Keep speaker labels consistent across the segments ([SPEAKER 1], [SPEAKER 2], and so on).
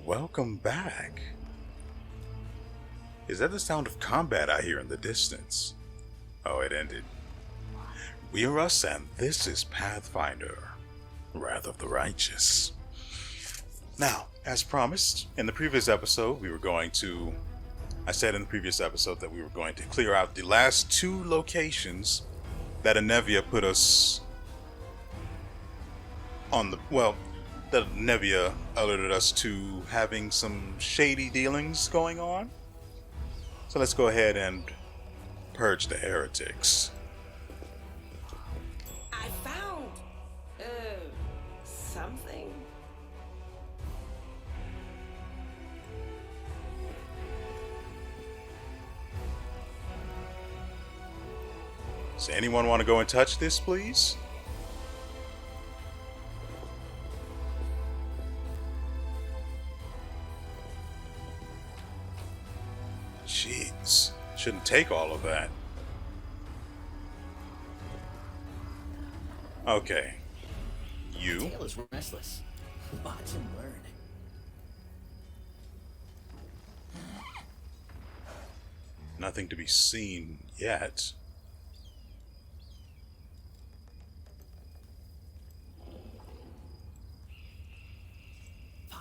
[SPEAKER 1] welcome back. Is that the sound of combat I hear in the distance? Oh, it ended. WeArEuS, and this is Pathfinder, Wrath of the Righteous. Now, as promised, in the previous episode, I said in the previous episode that we were going to clear out the last two locations that Anevia put us on that Anevia alerted us to having some shady dealings going on. So let's go ahead and purge the heretics.
[SPEAKER 2] I found something.
[SPEAKER 1] Does anyone want to go and touch this, please? Jeez, shouldn't take all of that. Okay. You.
[SPEAKER 3] Tail is restless. Watch and learn.
[SPEAKER 1] Nothing to be seen yet.
[SPEAKER 3] Fine.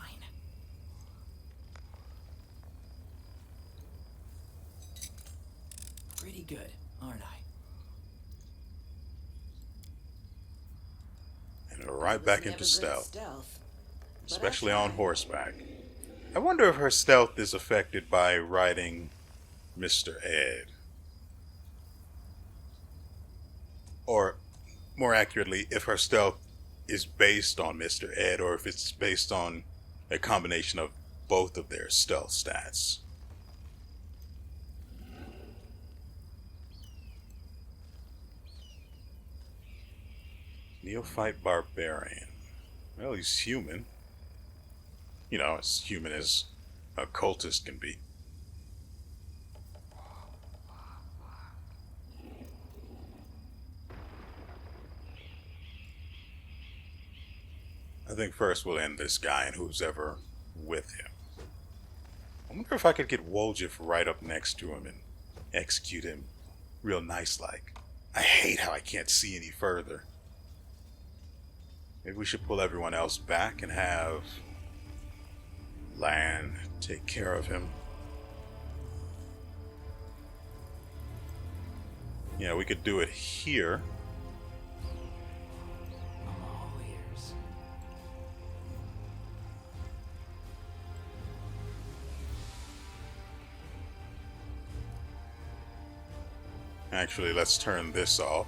[SPEAKER 3] Pretty good, aren't I?
[SPEAKER 1] And right back into
[SPEAKER 2] Never good
[SPEAKER 1] stealth.
[SPEAKER 2] but
[SPEAKER 1] Especially
[SPEAKER 2] I
[SPEAKER 1] on
[SPEAKER 2] tried.
[SPEAKER 1] horseback. I wonder if her stealth is affected by riding Mr. Ed. Or, more accurately, if her stealth is based on Mr. Ed, or if it's based on a combination of both of their stealth stats. Neophyte Barbarian. Well, he's human. You know, as human as a cultist can be. I think first we'll end this guy and who's ever with him. I wonder if I could get Woljif right up next to him and execute him real nice-like. I hate how I can't see any further. Maybe we should pull everyone else back and have Lan take care of him. Yeah, we could do it here.
[SPEAKER 3] I'm all ears.
[SPEAKER 1] Actually, let's turn this off.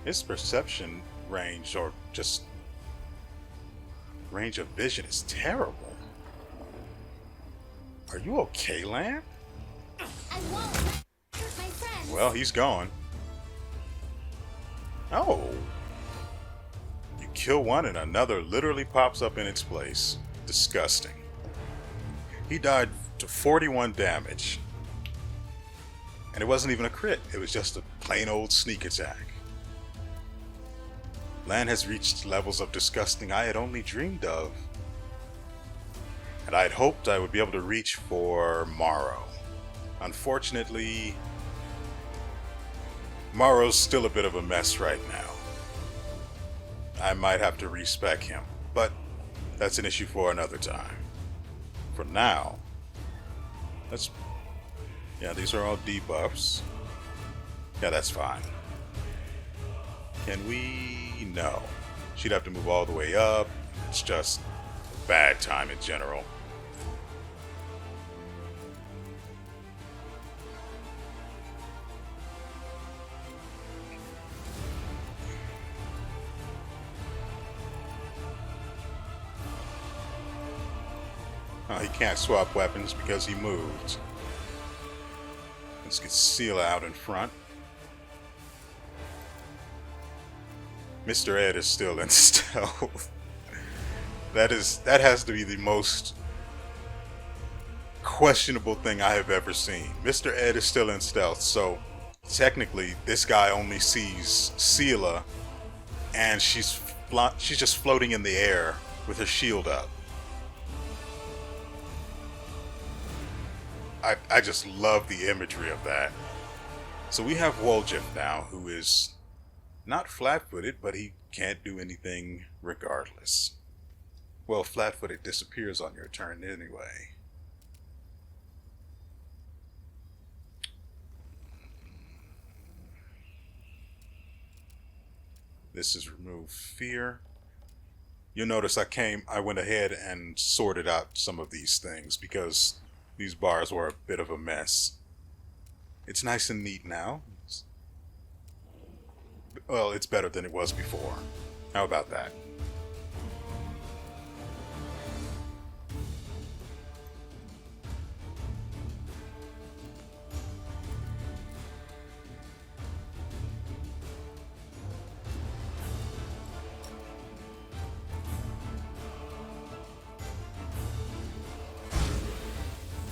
[SPEAKER 1] His perception range, or just range of vision, is terrible. Are you okay, Lan?
[SPEAKER 4] I won't hurt my friends.
[SPEAKER 1] Well, he's gone. Oh. You kill one and another literally pops up in its place. Disgusting. He died to 41 damage. And it wasn't even a crit. It was just a plain old sneak attack. Lan has reached levels of disgusting I had only dreamed of. And I had hoped I would be able to reach for Morrow. Unfortunately, Morrow's still a bit of a mess right now. I might have to respec him, but that's an issue for another time. For now, these are all debuffs. Yeah, that's fine. Can we? No. She'd have to move all the way up. It's just a bad time in general. Oh, he can't swap weapons because he moved. Let's get Seal out in front. Mr. Ed is still in stealth. That has to be the most questionable thing I have ever seen. Mr. Ed is still in stealth, so technically this guy only sees Seela, and she's just floating in the air with her shield up. I just love the imagery of that. So we have Woljif now, who is not flat-footed, but he can't do anything regardless. Well, flat-footed disappears on your turn anyway. This is remove fear. You'll notice I went ahead and sorted out some of these things because these bars were a bit of a mess. It's nice and neat now. Well, it's better than it was before. How about that?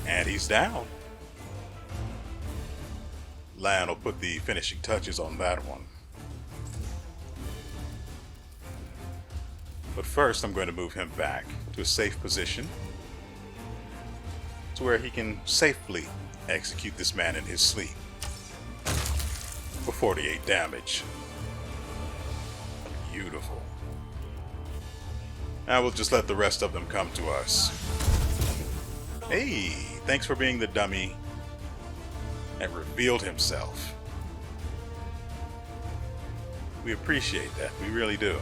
[SPEAKER 1] And he's down. Lan will put the finishing touches on that one. But first, I'm going to move him back to a safe position to where he can safely execute this man in his sleep for 48 damage. Beautiful. Now we'll just let the rest of them come to us. Hey, thanks for being the dummy that revealed himself. We appreciate that. We really do.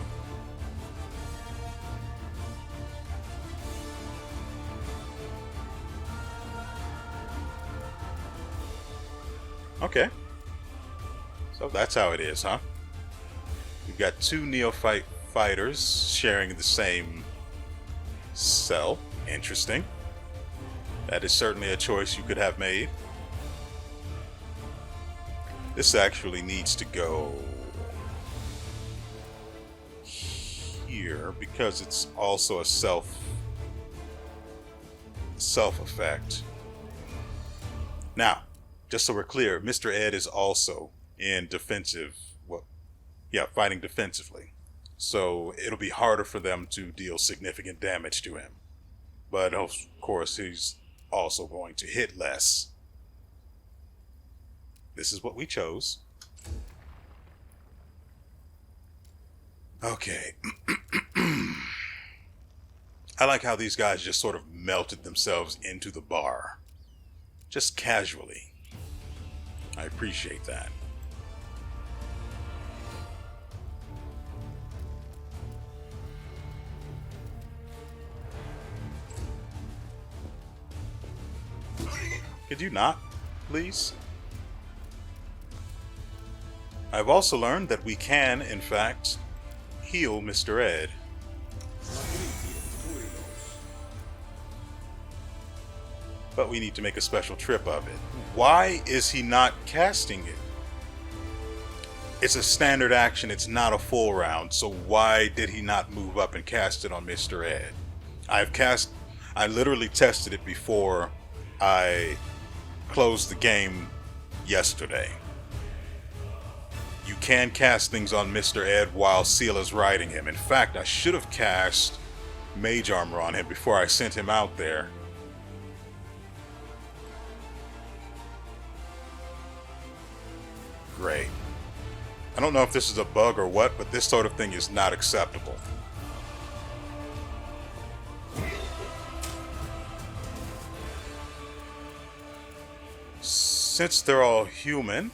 [SPEAKER 1] Okay. So that's how it is, huh? We've got two neophyte fighters sharing the same cell. Interesting. That is certainly a choice you could have made. This actually needs to go here because it's also a self effect. Now, just so we're clear, Mr. Ed is also in defensive, fighting defensively. So it'll be harder for them to deal significant damage to him. But of course, he's also going to hit less. This is what we chose. Okay. I like how these guys just sort of melted themselves into the bar. Just casually. I appreciate that. Could you not, please? I've also learned that we can, in fact, heal Mr. Ed. But we need to make a special trip of it. Why is he not casting it? It's a standard action, it's not a full round, so why did he not move up and cast it on Mr. Ed? I literally tested it before I closed the game yesterday. You can cast things on Mr. Ed while Seela's riding him. In fact, I should have cast Mage Armor on him before I sent him out there. Great. I don't know if this is a bug or what, but this sort of thing is not acceptable. Since they're all human,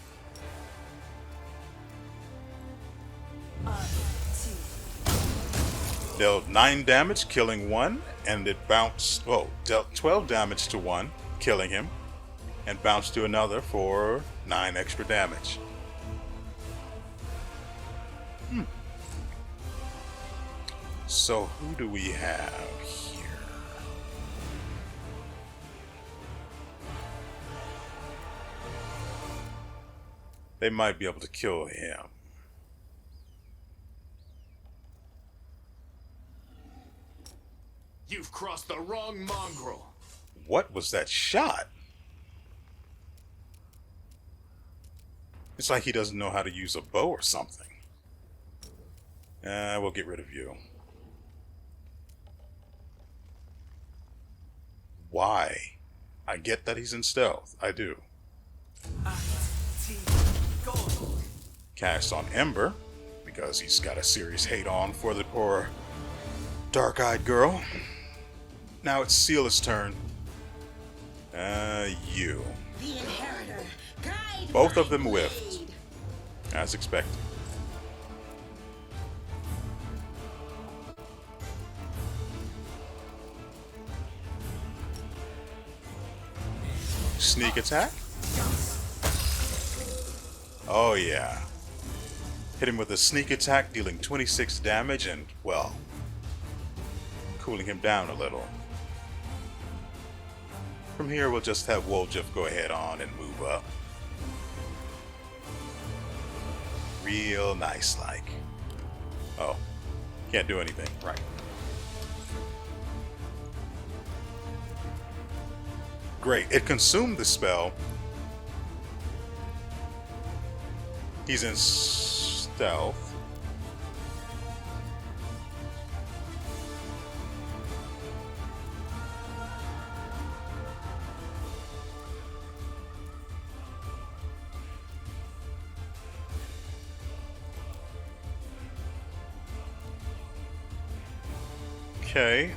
[SPEAKER 1] dealt 9 damage, killing one, and it bounced, dealt 12 damage to one, killing him, and bounced to another for 9 extra damage. So who do we have here? They might be able to kill him.
[SPEAKER 2] You've crossed the wrong mongrel.
[SPEAKER 1] What was that shot? It's like he doesn't know how to use a bow or something. We'll get rid of you. Why? I get that he's in stealth. I do. Cast on Ember, because he's got a serious hate on for the poor dark-eyed girl. Now it's Seala's turn. You.
[SPEAKER 5] The inheritor. Guide
[SPEAKER 1] Both
[SPEAKER 5] my
[SPEAKER 1] of them whiffed,
[SPEAKER 5] blade.
[SPEAKER 1] as expected. Sneak attack? Oh yeah. Hit him with a sneak attack, dealing 26 damage and, well, cooling him down a little. From here, we'll just have Woljif go ahead on and move up. Real nice like. Oh, can't do anything. Right. Great. It consumed the spell. He's in stealth. Okay,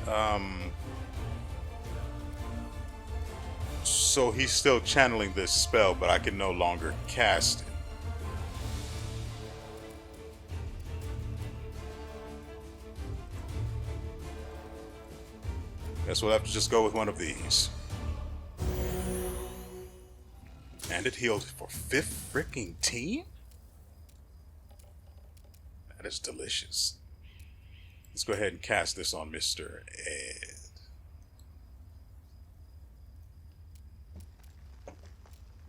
[SPEAKER 1] so he's still channeling this spell, but I can no longer cast it. Guess we'll have to just go with one of these. And it healed for 5th freaking team? That is delicious. Let's go ahead and cast this on Mr. Ed.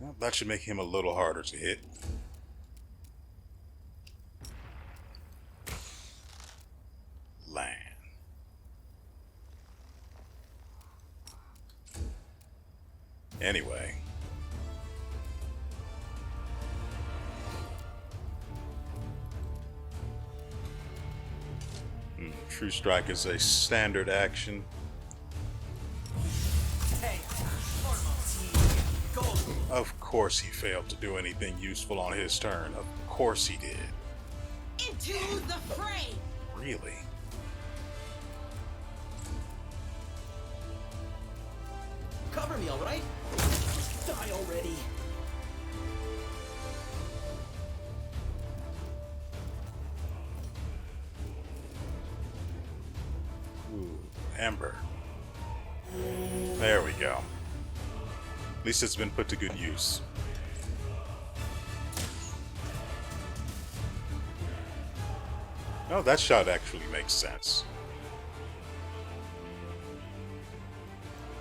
[SPEAKER 1] Well, that should make him a little harder to hit. Land. Anyway. True Strike is a standard action. Of course he failed to do anything useful on his turn. Of course he did.
[SPEAKER 5] Into the fray.
[SPEAKER 1] Really?
[SPEAKER 3] Cover me, alright? Die already.
[SPEAKER 1] Ooh, Ember. There we go. At least it's been put to good use. Oh, that shot actually makes sense.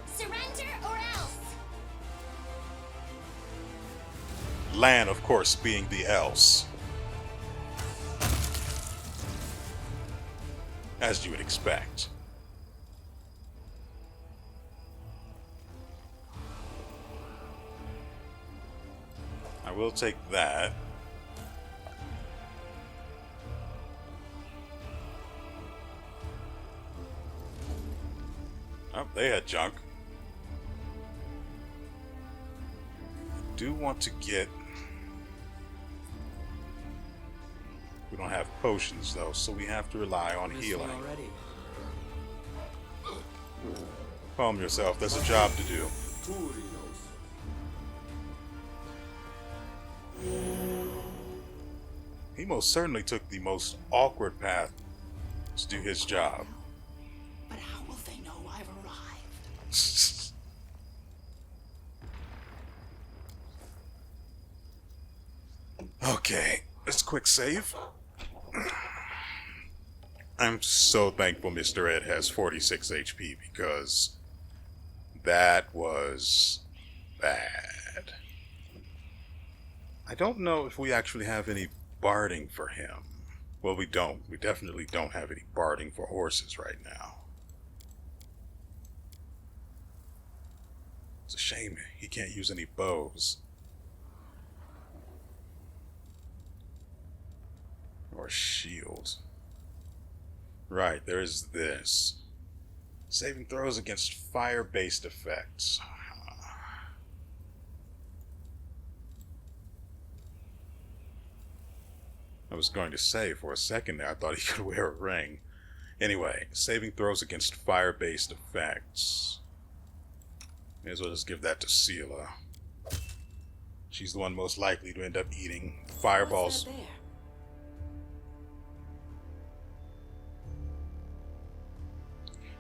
[SPEAKER 4] Surrender or else.
[SPEAKER 1] Lan, of course, being the else. As you would expect. I will take that. Oh, they had junk. I do want to get... We don't have potions though, so we have to rely on healing.
[SPEAKER 3] Already.
[SPEAKER 1] Calm yourself, there's a job to do. He most certainly took the most awkward path to do his job.
[SPEAKER 3] But how will they know I've arrived?
[SPEAKER 1] Okay, let's quick save. I'm so thankful Mr. Ed has 46 HP because that was bad. I don't know if we actually have any barding for him. Well, we don't. We definitely don't have any barding for horses right now. It's a shame he can't use any bows. Or shield. Right, there's this. Saving throws against fire-based effects. I was going to say, for a second there, I thought he could wear a ring. Anyway, saving throws against fire-based effects. May as well just give that to Sela. She's the one most likely to end up eating fireballs.
[SPEAKER 5] What's that there?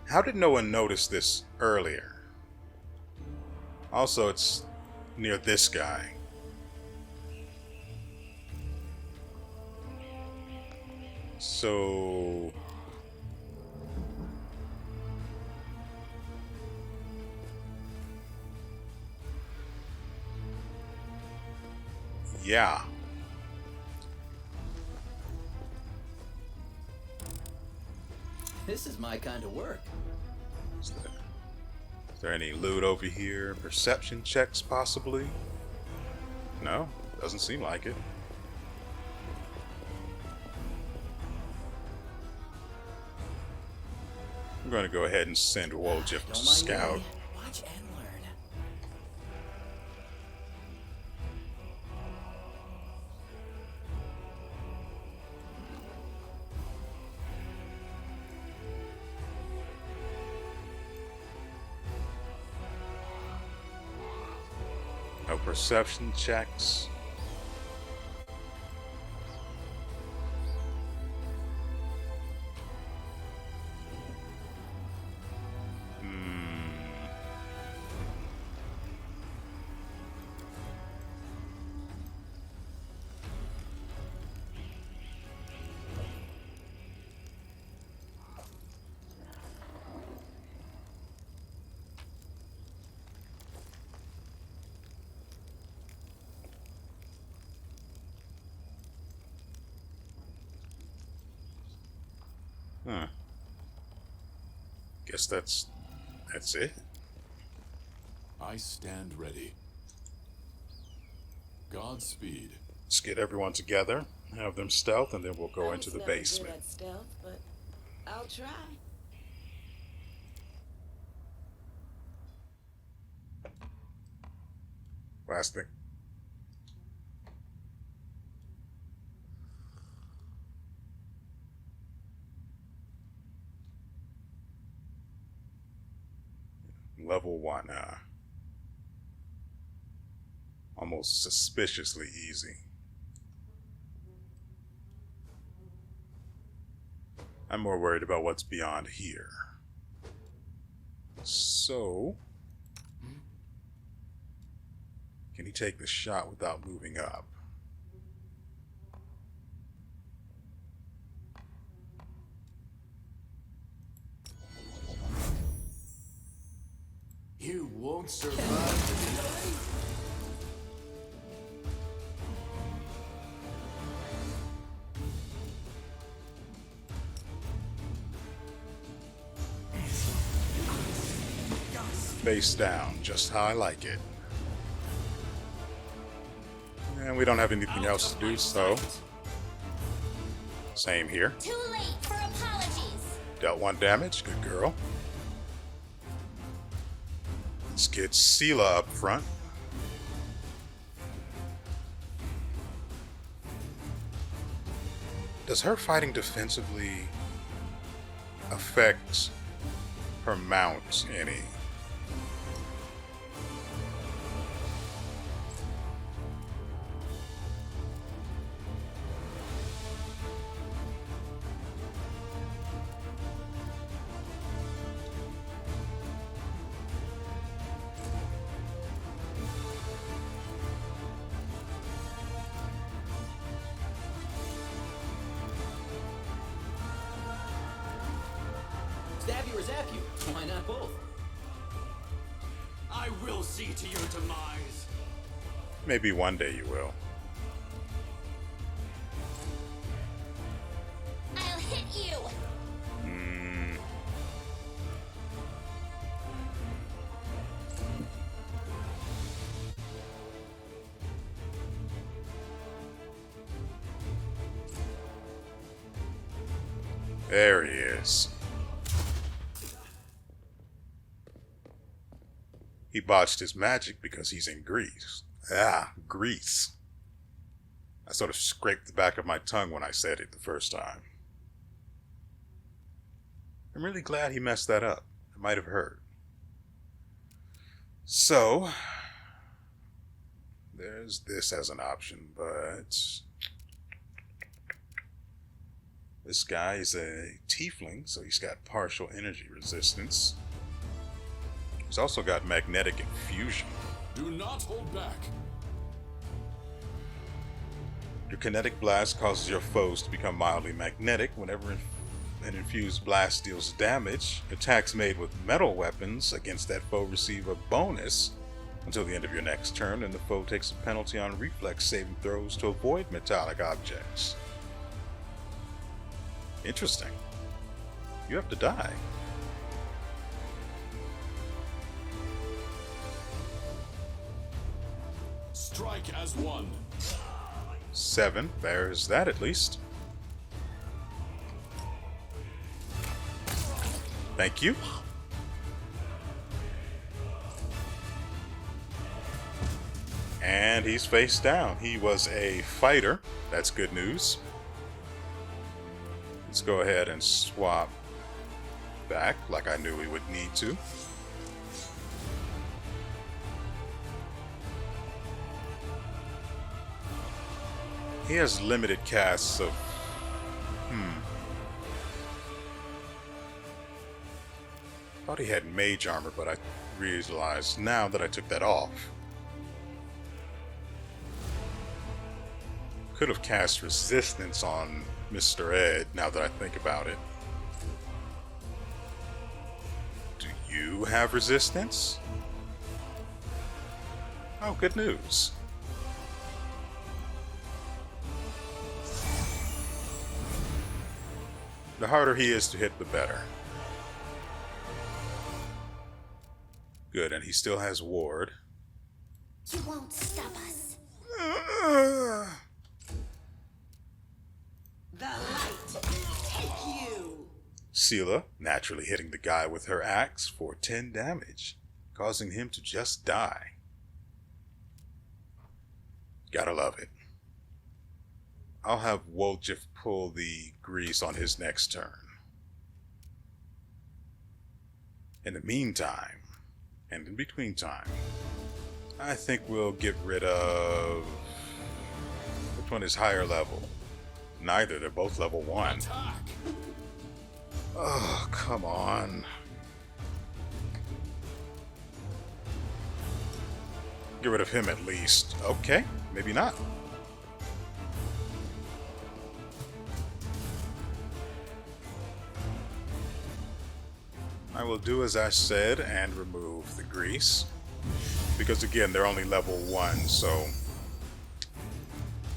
[SPEAKER 1] How did no one notice this earlier? Also, it's near this guy. So... yeah.
[SPEAKER 6] This is my kind of work.
[SPEAKER 1] Is there any loot over here? Perception checks, possibly? No, doesn't seem like it. I'm going to go ahead and send Woljif to
[SPEAKER 6] Don't mind
[SPEAKER 1] scout.
[SPEAKER 6] me. Watch and learn.
[SPEAKER 1] No perception checks. Huh. Guess that's it.
[SPEAKER 2] I stand ready. Godspeed.
[SPEAKER 1] Let's get everyone together, have them stealth, and then we'll go into the basement.
[SPEAKER 5] Good at stealth, but I'll try.
[SPEAKER 1] Last thing. Level 1, almost suspiciously easy. I'm more worried about what's beyond here. So, can he take the shot without moving up?
[SPEAKER 2] You won't survive.
[SPEAKER 1] Face down, just how I like it. And we don't have anything else to do, so... Same here.
[SPEAKER 4] Too late for apologies.
[SPEAKER 1] Dealt 1 damage, good girl. Let's get Sela up front. Does her fighting defensively affect her mount any?
[SPEAKER 6] Stab you or zap you. Why not both?
[SPEAKER 2] I will see to your demise.
[SPEAKER 1] Maybe one day you will.
[SPEAKER 4] I'll hit you.
[SPEAKER 1] There he is. He botched his magic because he's in Greece. Ah, Greece. I sort of scraped the back of my tongue when I said it the first time. I'm really glad he messed that up. It might have hurt. So, there's this as an option, but this guy is a tiefling, so he's got partial energy resistance. He's also got magnetic infusion.
[SPEAKER 2] Do not hold back.
[SPEAKER 1] Your kinetic blast causes your foes to become mildly magnetic. Whenever an infused blast deals damage, attacks made with metal weapons against that foe receive a bonus until the end of your next turn, and the foe takes a penalty on reflex saving throws to avoid metallic objects. Interesting. You have to die.
[SPEAKER 2] Strike as one.
[SPEAKER 1] 7. There's that at least. Thank you. And he's face down. He was a fighter. That's good news. Let's go ahead and swap back like I knew we would need to. He has limited casts of... Thought he had mage armor, but I realized now that I took that off. Could have cast resistance on Mr. Ed, now that I think about it. Do you have resistance? Oh, good news. The harder he is to hit, the better. Good, and he still has ward.
[SPEAKER 4] You won't stop us.
[SPEAKER 3] The light take you.
[SPEAKER 1] Seela naturally hitting the guy with her axe for 10 damage, causing him to just die. Gotta love it. I'll have Woljif pull the grease on his next turn. In the meantime, and in between time, I think we'll get rid of... Which one is higher level? Neither, they're both level 1.
[SPEAKER 2] Attack.
[SPEAKER 1] Oh, come on. Get rid of him at least. Okay, maybe not. I will do as I said and remove the grease. Because again, they're only level 1, so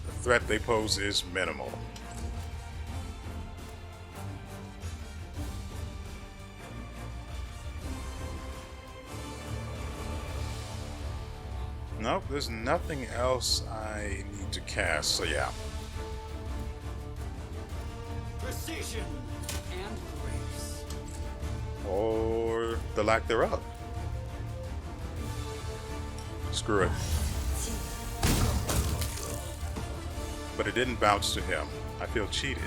[SPEAKER 1] the threat they pose is minimal. Nope, there's nothing else I need to cast, so yeah.
[SPEAKER 3] Precision and grace.
[SPEAKER 1] Or the lack thereof. Screw it. But it didn't bounce to him. I feel cheated.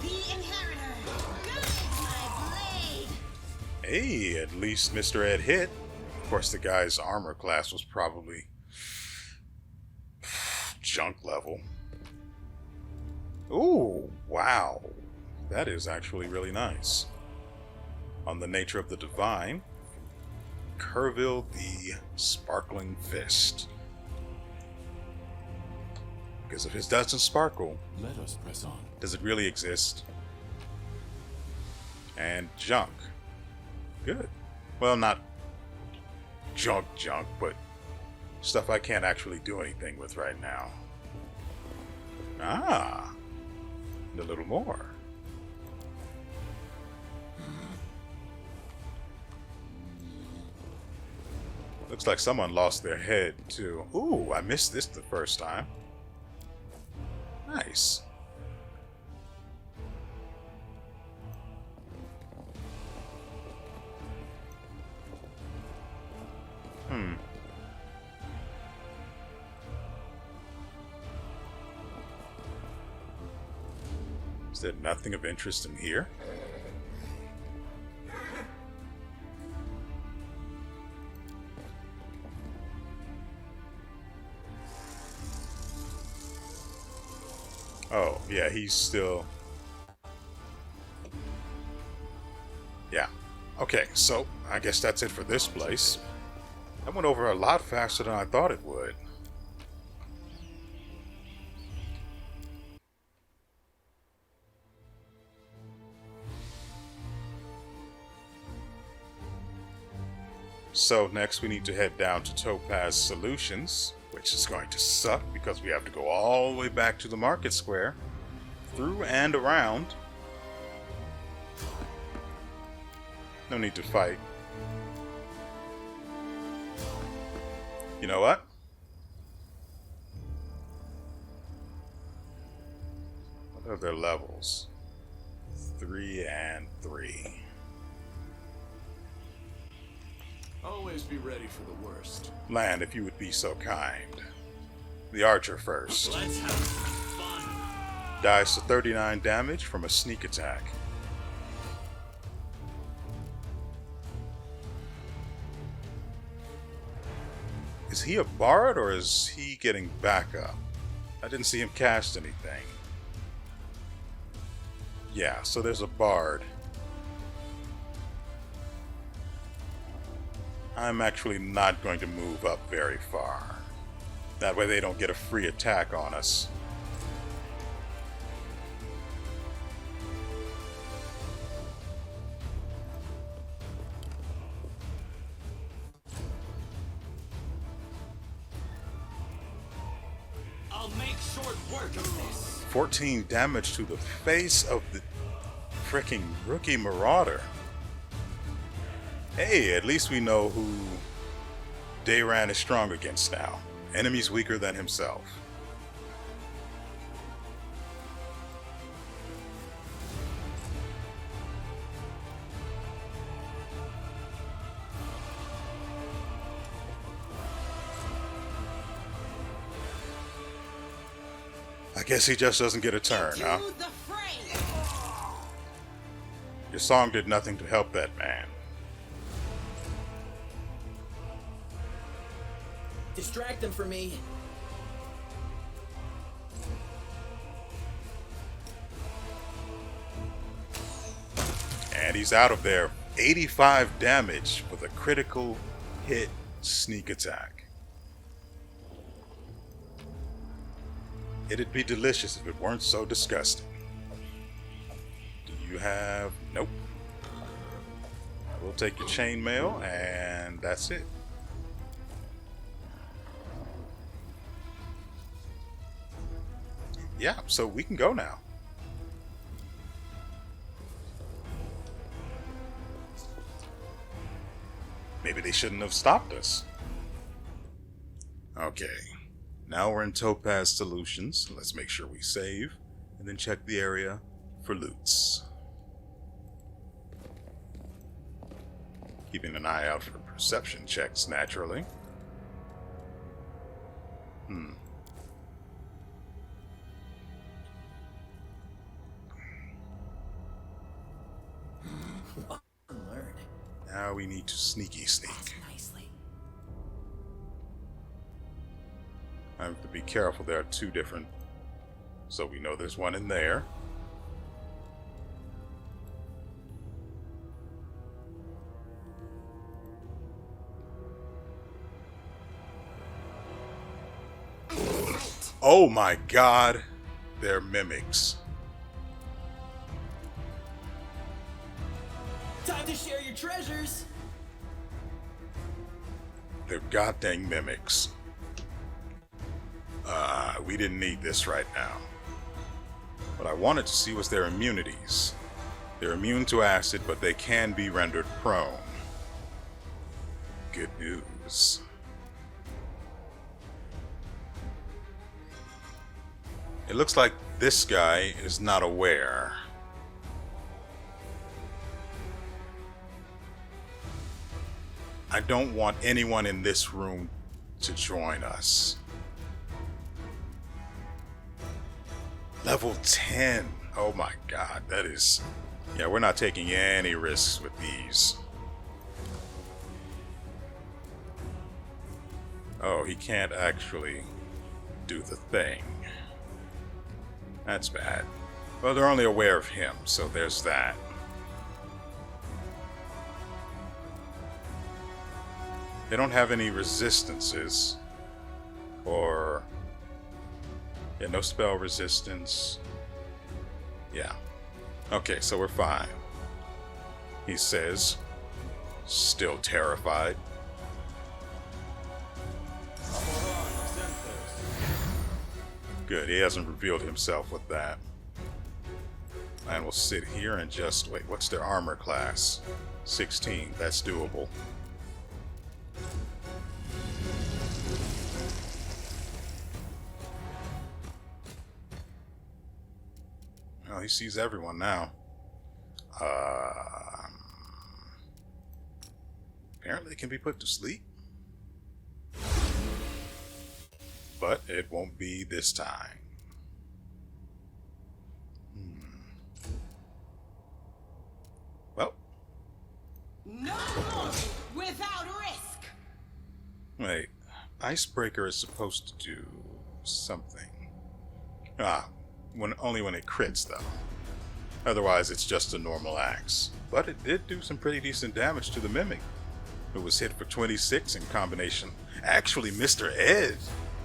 [SPEAKER 3] The inheritor. Guide my blade.
[SPEAKER 1] Hey, at least Mr. Ed hit. Of course, the guy's armor class was probably junk level. Ooh, wow. That is actually really nice. On the nature of the divine, Curville the Sparkling Fist. Because if it doesn't sparkle,
[SPEAKER 2] Let us press on.
[SPEAKER 1] does it really exist? And junk. Good. Well, not junk, but stuff I can't actually do anything with right now. Ah, and a little more. Looks like someone lost their head too. Ooh, I missed this the first time. Nice. Is there nothing of interest in here? Oh, yeah, he's still... Yeah. Okay, so I guess that's it for this place. That went over a lot faster than I thought it would. So next we need to head down to Topaz Solutions, which is going to suck because we have to go all the way back to the market square, through and around. No need to fight. You know what? What are their levels? 3 and 3.
[SPEAKER 2] Always be ready for the worst.
[SPEAKER 1] Land, if you would be so kind. The archer first.
[SPEAKER 6] Let's have fun.
[SPEAKER 1] Dies to 39 damage from a sneak attack. Is he a bard or is he getting backup? I didn't see him cast anything. Yeah, so there's a bard. I'm actually not going to move up very far. That way they don't get a free attack on us.
[SPEAKER 6] I'll make short work of this.
[SPEAKER 1] 14 damage to the face of the freaking rookie marauder. Hey, at least we know who Dayran is strong against now. Enemies weaker than himself. I guess he just doesn't get a turn, huh?
[SPEAKER 3] To the fray!
[SPEAKER 1] Your song did nothing to help that man.
[SPEAKER 6] Distract them for me.
[SPEAKER 1] And he's out of there. 85 damage with a critical hit sneak attack. It'd be delicious if it weren't so disgusting. Do you have... Nope. I will take your chainmail, and that's it. Yeah, so we can go now. Maybe they shouldn't have stopped us. Okay. Now we're in Topaz Solutions. Let's make sure we save, and then check the area for loots. Keeping an eye out for perception checks, naturally.
[SPEAKER 6] Learn.
[SPEAKER 1] Now we need to sneaky sneak.
[SPEAKER 6] Nicely.
[SPEAKER 1] I have to be careful. There are two different... So we know there's one in there. Oh my god! They're mimics.
[SPEAKER 6] Time to share your treasures.
[SPEAKER 1] They're goddamn mimics. We didn't need this right now. What I wanted to see was their immunities. They're immune to acid, but they can be rendered prone. Good news. It looks like this guy is not aware. I don't want anyone in this room to join us. Level 10. Oh my god, that is... Yeah, we're not taking any risks with these. Oh, he can't actually do the thing. That's bad. Well, they're only aware of him, so there's that. They don't have any resistances. Or... Yeah, no spell resistance. Yeah. Okay, so we're fine. He says, still terrified. Good, he hasn't revealed himself with that. And we'll sit here and just... Wait, what's their armor class? 16, that's doable. Oh, he sees everyone now. Apparently it can be put to sleep. But it won't be this time. Well.
[SPEAKER 3] No more without risk.
[SPEAKER 1] Wait. Icebreaker is supposed to do something. Only when it crits, though. Otherwise, it's just a normal axe. But it did do some pretty decent damage to the Mimic. It was hit for 26 in combination. Actually, Mr. Ed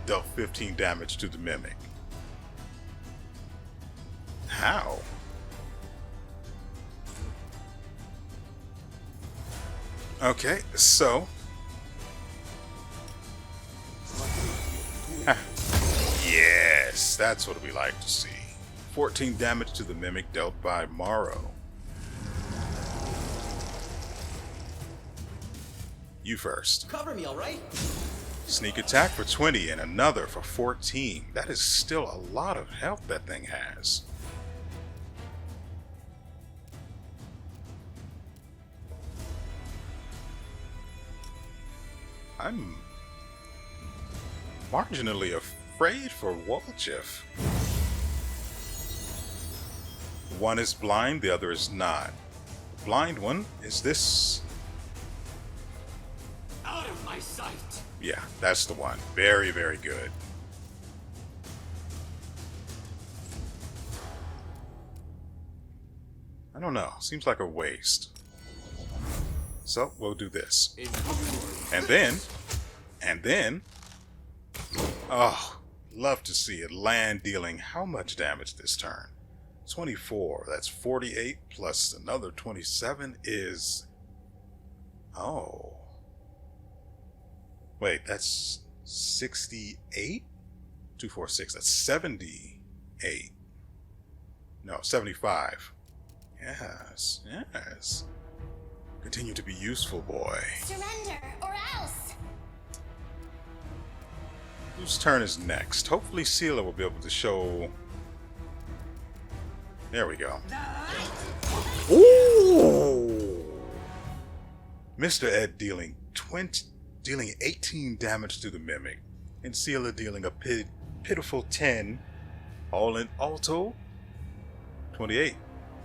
[SPEAKER 1] dealt 15 damage to the Mimic. How? Okay, so... Yes, that's what we like to see. 14 damage to the Mimic dealt by Morrow. You first.
[SPEAKER 6] Cover me, alright?
[SPEAKER 1] Sneak attack for 20 and another for 14. That is still a lot of health that thing has. I'm marginally afraid for Wolchif. One is blind, the other is not. The blind one is this.
[SPEAKER 3] Out of my sight.
[SPEAKER 1] Yeah, that's the one. Very, very good. I don't know. Seems like a waste. So, we'll do this. And then... Oh, love to see it land dealing how much damage this turn? 24. That's 48 plus another 27 is... Oh. Wait, that's 68? 246. That's 78. No, 75. Yes, yes. Continue to be useful, boy.
[SPEAKER 4] Surrender, or else!
[SPEAKER 1] Whose turn is next? Hopefully Seela will be able to show... There we go. Ooh! Mr. Ed dealing 18 damage to the Mimic, and Seela dealing a pitiful 10, all in alto, 28.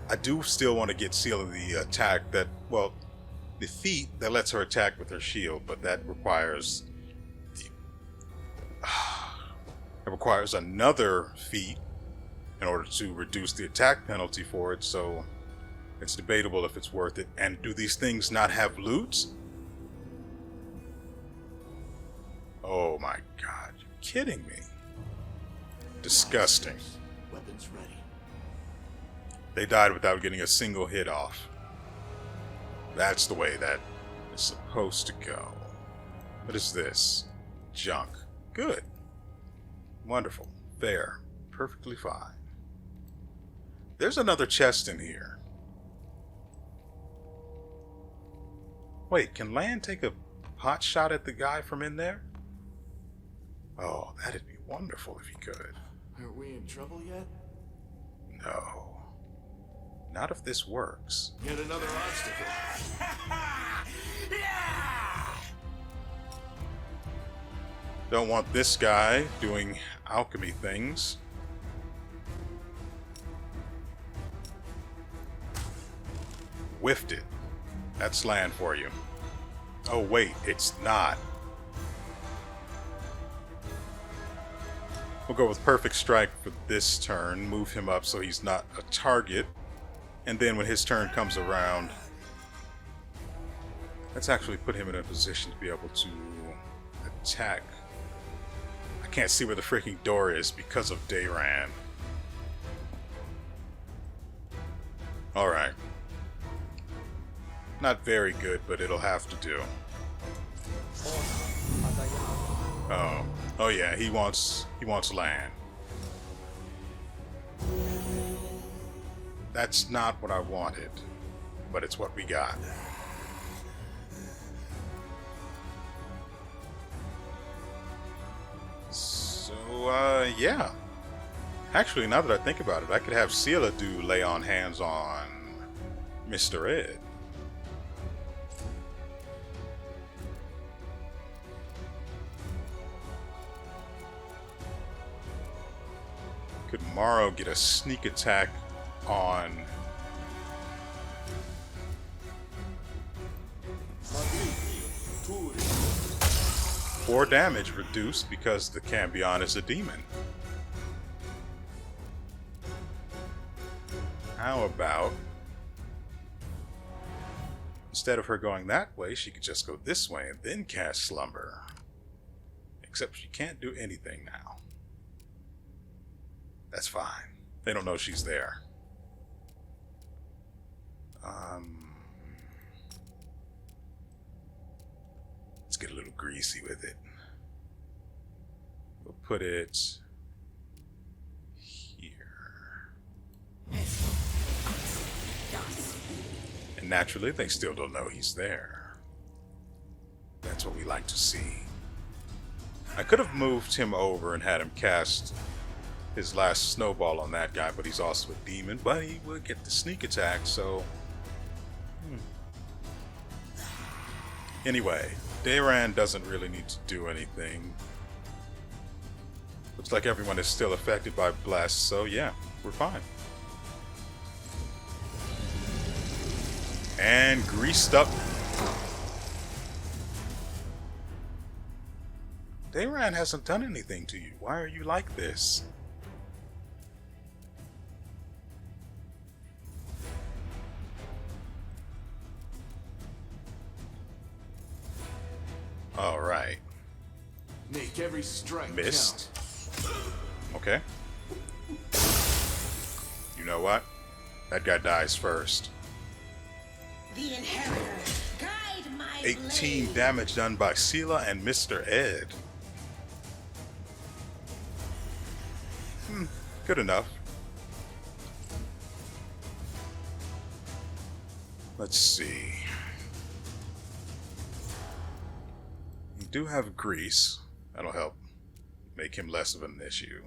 [SPEAKER 1] I do still want to get Seela the attack that, well, the feat that lets her attack with her shield, but that requires it requires another feat in order to reduce the attack penalty for it, so it's debatable if it's worth it. And do these things not have loots? Oh my god, you're kidding me. Disgusting.
[SPEAKER 2] Weapons ready.
[SPEAKER 1] They died without getting a single hit off. That's the way that is supposed to go. What is this? Junk. Good. Wonderful. Fair. Perfectly fine. There's another chest in here. Wait, can Lan take a pot shot at the guy from in there? Oh, that'd be wonderful if he could.
[SPEAKER 2] Are we in trouble yet?
[SPEAKER 1] No. Not if this works.
[SPEAKER 2] Yet another obstacle.
[SPEAKER 1] Don't want this guy doing alchemy things. Whiffed it. That's land for you. Oh wait, it's not. We'll go with Perfect Strike for this turn. Move him up so he's not a target. And then when his turn comes around, let's actually put him in a position to be able to attack. I can't see where the freaking door is because of Dayran. Alright. Not very good, but it'll have to do. Oh. Oh yeah, he wants land. That's not what I wanted, but it's what we got. So, yeah. Actually, now that I think about it, I could have Sela do lay on hands on Mr. Ed. Could Morrow get a sneak attack on... Four damage reduced because the Cambion is a demon. How about... Instead of her going that way, she could just go this way and then cast Slumber. Except she can't do anything now. That's fine. They don't know she's there. Let's get a little greasy with it. We'll put it here. And naturally, they still don't know he's there. That's what we like to see. I could have moved him over and had him cast his last snowball on that guy, but he's also a demon, but he would get the sneak attack, so... Anyway, Dayran doesn't really need to do anything. Looks like everyone is still affected by Bless, so yeah, we're fine. And greased up. Dayran hasn't done anything to you. Why are you like this? All right.
[SPEAKER 2] Make every strike
[SPEAKER 1] Missed.
[SPEAKER 2] count.
[SPEAKER 1] Okay. You know what? That guy dies first.
[SPEAKER 4] The Inheritor, guide my
[SPEAKER 1] 18
[SPEAKER 4] blade.
[SPEAKER 1] damage done by Sela and Mr. Ed. Good enough. Let's see. You do have grease. That'll help make him less of an issue.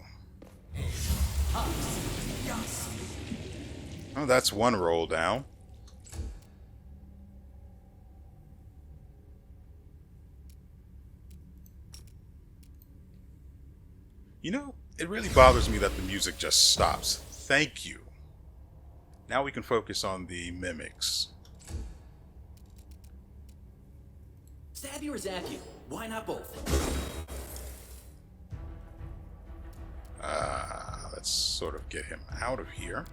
[SPEAKER 1] Oh, that's one roll down. You know, it really bothers me that the music just stops. Thank you. Now we can focus on the mimics.
[SPEAKER 6] Stab you or zap you? Why not both?
[SPEAKER 1] Let's sort of get him out of here.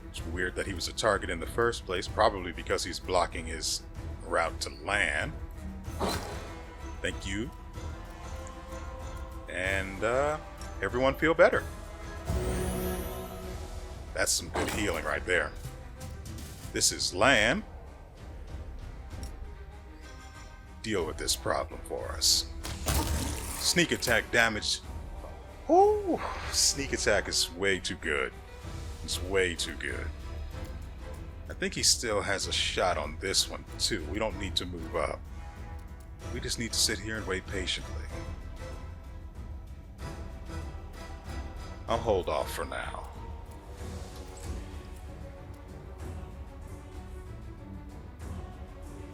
[SPEAKER 1] It's weird that he was a target in the first place, probably because he's blocking his route to land. Thank you. And everyone feel better. That's some good healing right there. This is land. Deal with this problem for us. Sneak attack damage. Ooh, sneak attack is way too good. It's way too good. I think he still has a shot on this one too. We don't need to move up. We just need to sit here and wait patiently. I'll hold off for now.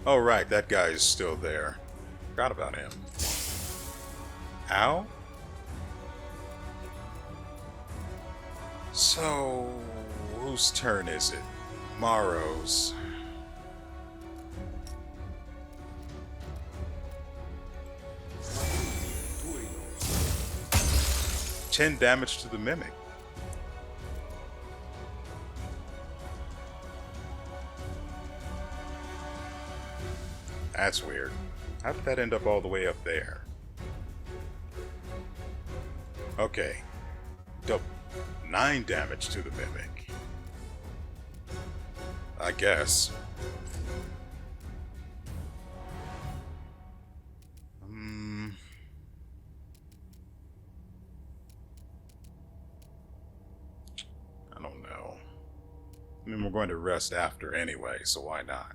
[SPEAKER 1] Oh right, that guy is still there. Forgot about him. Ow. So, whose turn is it? Morrow's.
[SPEAKER 2] Tuino.
[SPEAKER 1] 10 damage to the mimic. That's weird. How did that end up all the way up there? Okay. 9 damage to the mimic. I guess. I don't know. I mean, we're going to rest after anyway, so why not?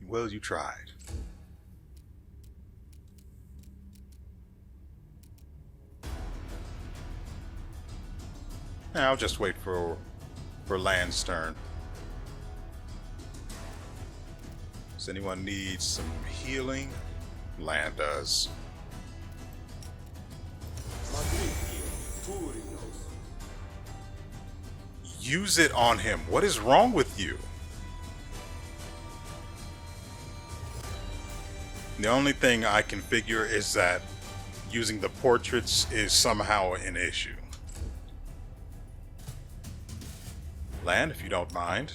[SPEAKER 1] Well, you tried. Now, I'll just wait for Land's turn. Does anyone need some healing? Land does. Use it on him. What is wrong with you? The only thing I can figure is that using the portraits is somehow an issue. Land, if you don't mind.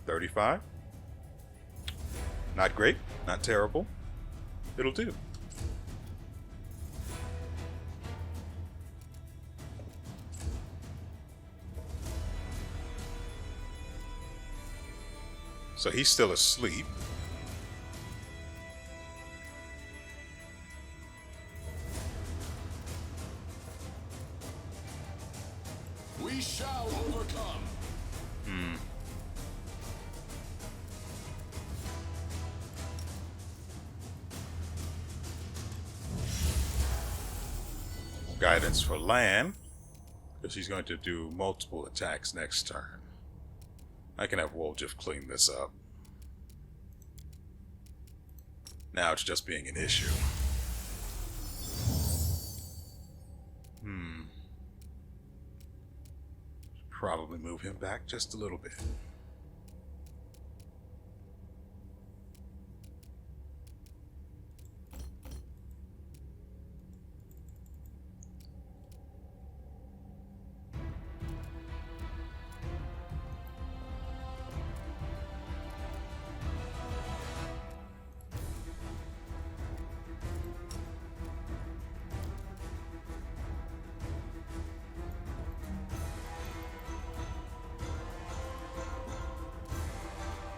[SPEAKER 1] 35. Not great, not terrible. It'll do. So he's still asleep.
[SPEAKER 2] We shall overcome.
[SPEAKER 1] Guidance for Lan, because she's going to do multiple attacks next turn. I can have WeArEuS clean this up. Now it's just being an issue. Probably move him back just a little bit.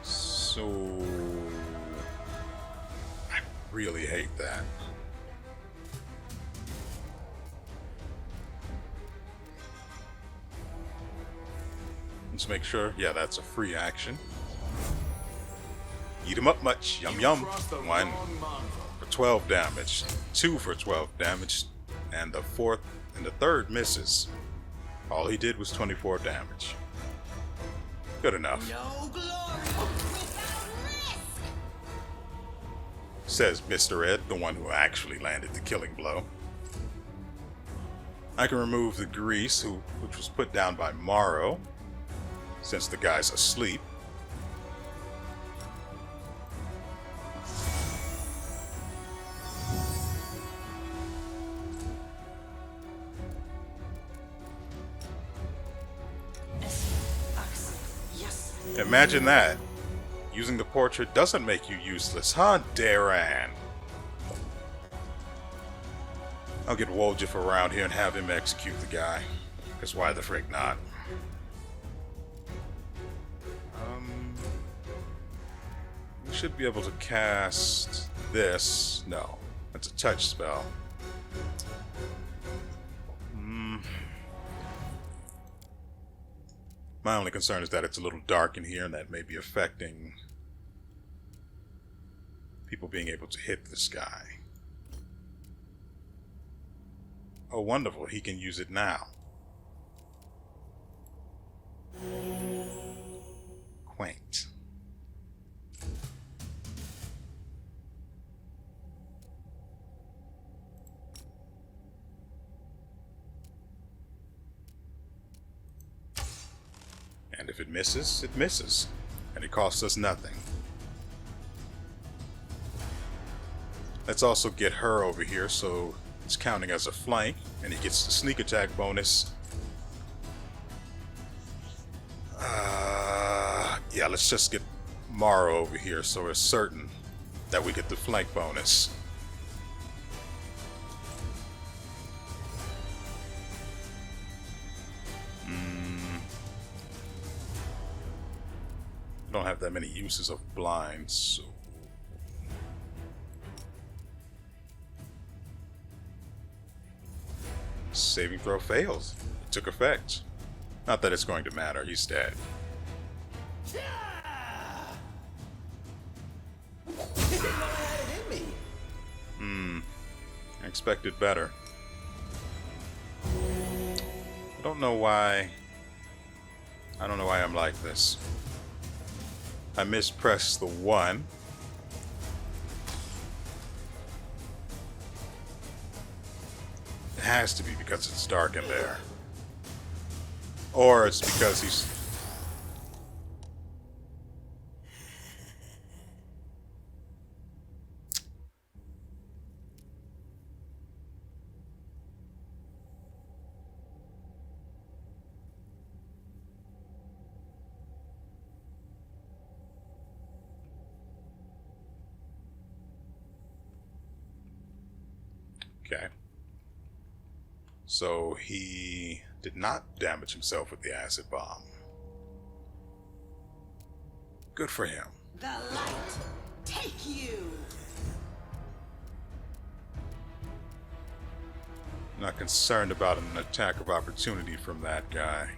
[SPEAKER 1] So I really hate that. Let's make sure. Yeah, that's a free action. Eat him up much. Yum yum. 1 for 12 damage. 2 for 12 damage. And the fourth and the third misses. All he did was 24 damage. Good enough.
[SPEAKER 4] No glory without risk.
[SPEAKER 1] Says Mr. Ed, the one who actually landed the killing blow. I can remove the grease, which was put down by Morrow, since the guy's asleep. Imagine that. Using the portrait doesn't make you useless, huh, Darren? I'll get WeArEuS around here and have him execute the guy. Because why the frick not? We should be able to cast this. No, that's a touch spell. My only concern is that it's a little dark in here and that may be affecting people being able to hit this guy. Oh, wonderful. He can use it now. Quaint. And if it misses, it misses. And it costs us nothing. Let's also get her over here so it's counting as a flank. And he gets the sneak attack bonus. Yeah, let's just get Mara over here so we're certain that we get the flank bonus. Don't have that many uses of blinds, so saving throw fails. It took effect. Not that it's going to matter, he's dead. I expected better. I don't know why I'm like this. I mispressed the 1. It has to be because it's dark in there. Or it's because he's... Okay. So he did not damage himself with the acid bomb. Good for him.
[SPEAKER 4] The light take you.
[SPEAKER 1] I'm not concerned about an attack of opportunity from that guy.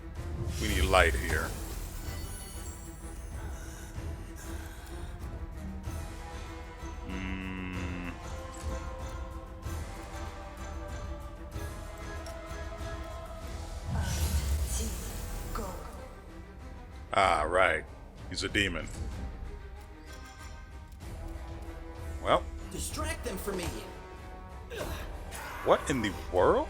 [SPEAKER 1] We need light here. Ah, right. He's a demon. Well.
[SPEAKER 6] Distract them for me.
[SPEAKER 1] What in the world?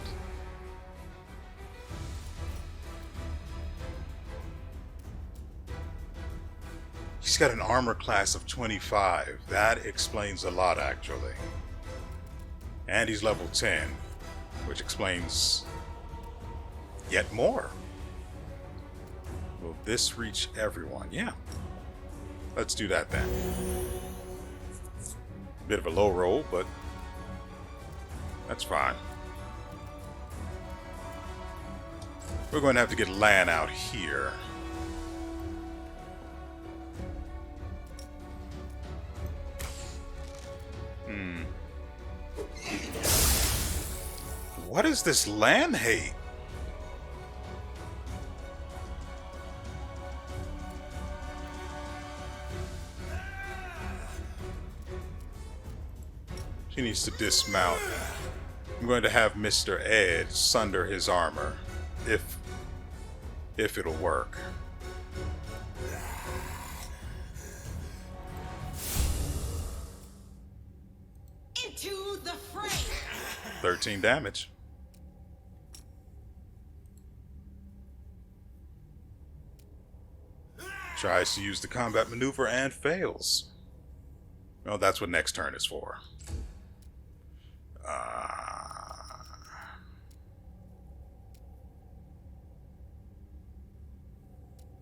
[SPEAKER 1] He's got an armor class of 25. That explains a lot, actually. And he's level 10, which explains yet more. Will this reach everyone? Yeah. Let's do that then. Bit of a low roll, but that's fine. We're going to have to get Lan out here. What is this Lan hate? She needs to dismount. I'm going to have Mr. Ed sunder his armor, if it'll work.
[SPEAKER 4] Into the fray.
[SPEAKER 1] 13 damage. Tries to use the combat maneuver and fails. Well, that's what next turn is for.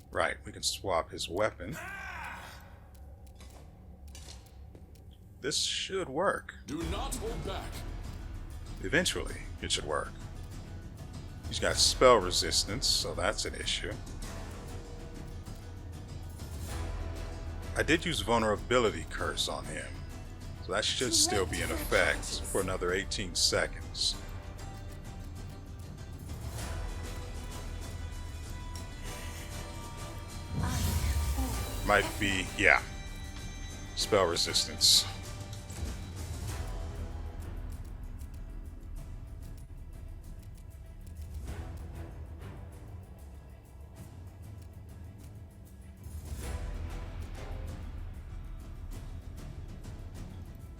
[SPEAKER 1] Right, we can swap his weapon. This should work.
[SPEAKER 2] Do not hold back.
[SPEAKER 1] Eventually, it should work. He's got spell resistance, so that's an issue. I did use vulnerability curse on him, so that should still be in effect for another 18 seconds. Might be, yeah, spell resistance.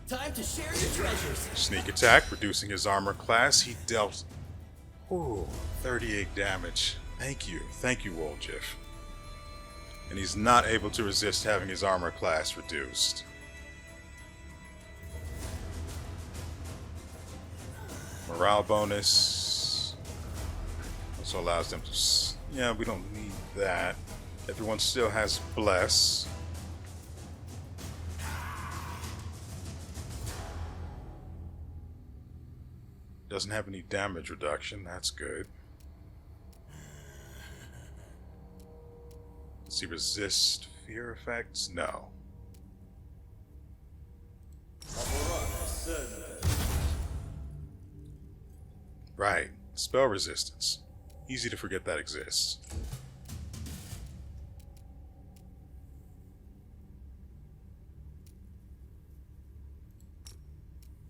[SPEAKER 6] Time to share your treasures.
[SPEAKER 1] Sneak attack, reducing his armor class. He dealt 38 damage. Thank you, WeArEuS. And he's not able to resist having his armor class reduced. Morale bonus also allows them to. Yeah, we don't need that. Everyone still has bless. Doesn't have any damage reduction. That's good. Does he resist fear effects? No. Right. Spell resistance. Easy to forget that exists.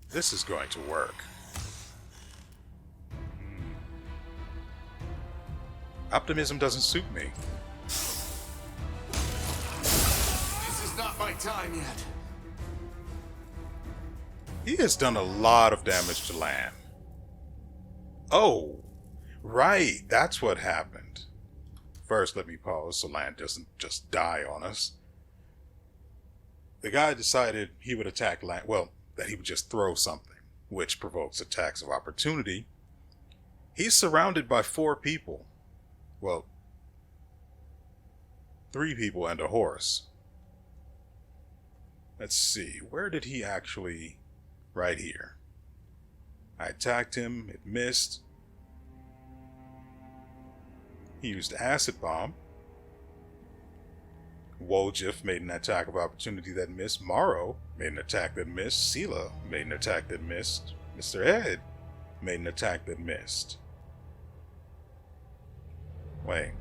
[SPEAKER 1] This is going to work. Optimism doesn't suit me.
[SPEAKER 2] This is not my time yet.
[SPEAKER 1] He has done a lot of damage to land. Oh, right, that's what happened. First, let me pause so land doesn't just die on us. The guy decided he would attack land, well, that he would just throw something, which provokes attacks of opportunity. He's surrounded by 4 people. Well, 3 people and a horse. Let's see, where did he actually... Right here. I attacked him, it missed. He used Acid Bomb. WeArEuS made an attack of opportunity that missed. Morrow made an attack that missed. Sela made an attack that missed. Mr. Ed made an attack that missed. Wait.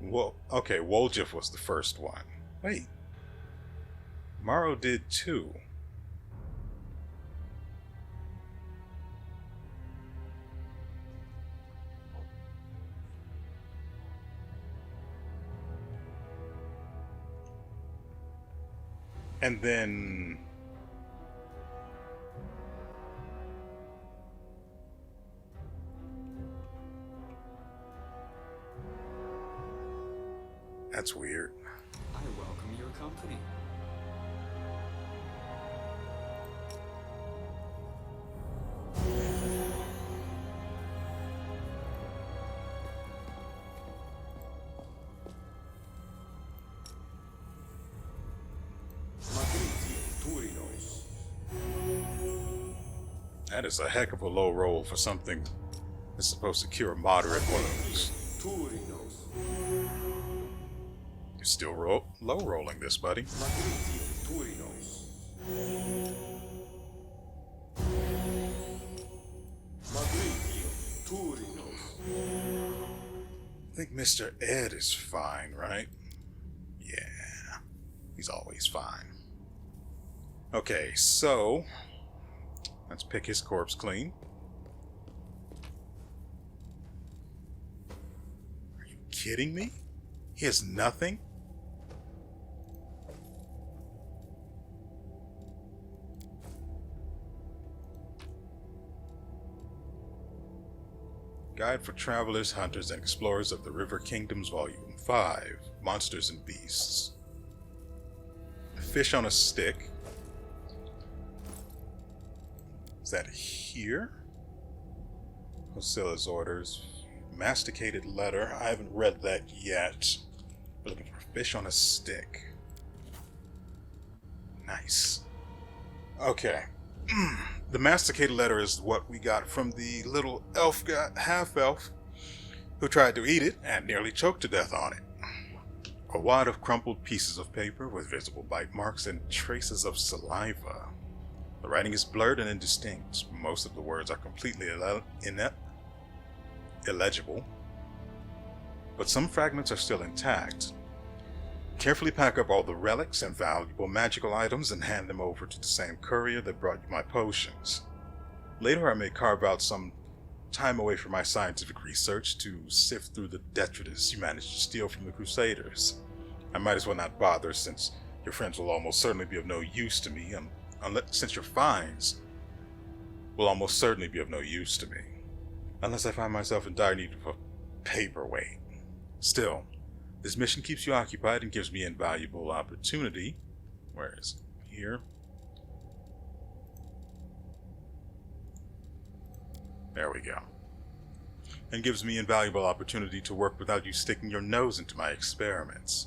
[SPEAKER 1] Well, okay, WeArEuS was the first one. Wait. Morrow did too. And then... That's weird.
[SPEAKER 7] I welcome your company.
[SPEAKER 1] That is a heck of a low roll for something that's supposed to cure moderate wounds. You're still low rolling this, buddy. I think Mr. Ed is fine, right? Yeah, he's always fine. Okay, so let's pick his corpse clean. Are you kidding me? He has nothing? Guide for Travelers, Hunters, and Explorers of the River Kingdoms, Volume 5, Monsters and Beasts. Fish on a stick. Is that here? Hosilla's orders. Masticated letter. I haven't read that yet. We're looking for fish on a stick. Nice. Okay. The masticated letter is what we got from the little elf guy, half-elf, who tried to eat it and nearly choked to death on it. A wad of crumpled pieces of paper with visible bite marks and traces of saliva. The writing is blurred and indistinct. Most of the words are completely illegible, but some fragments are still intact. Carefully pack up all the relics and valuable magical items and hand them over to the same courier that brought you my potions. Later I may carve out some time away from my scientific research to sift through the detritus you managed to steal from the Crusaders. I might as well not bother, since your friends will almost certainly be of no use to me, since your finds will almost certainly be of no use to me, unless I find myself in dire need of a paperweight. Still, this mission keeps you occupied and gives me invaluable opportunity. Where is it? Here. There we go. And gives me invaluable opportunity to work without you sticking your nose into my experiments.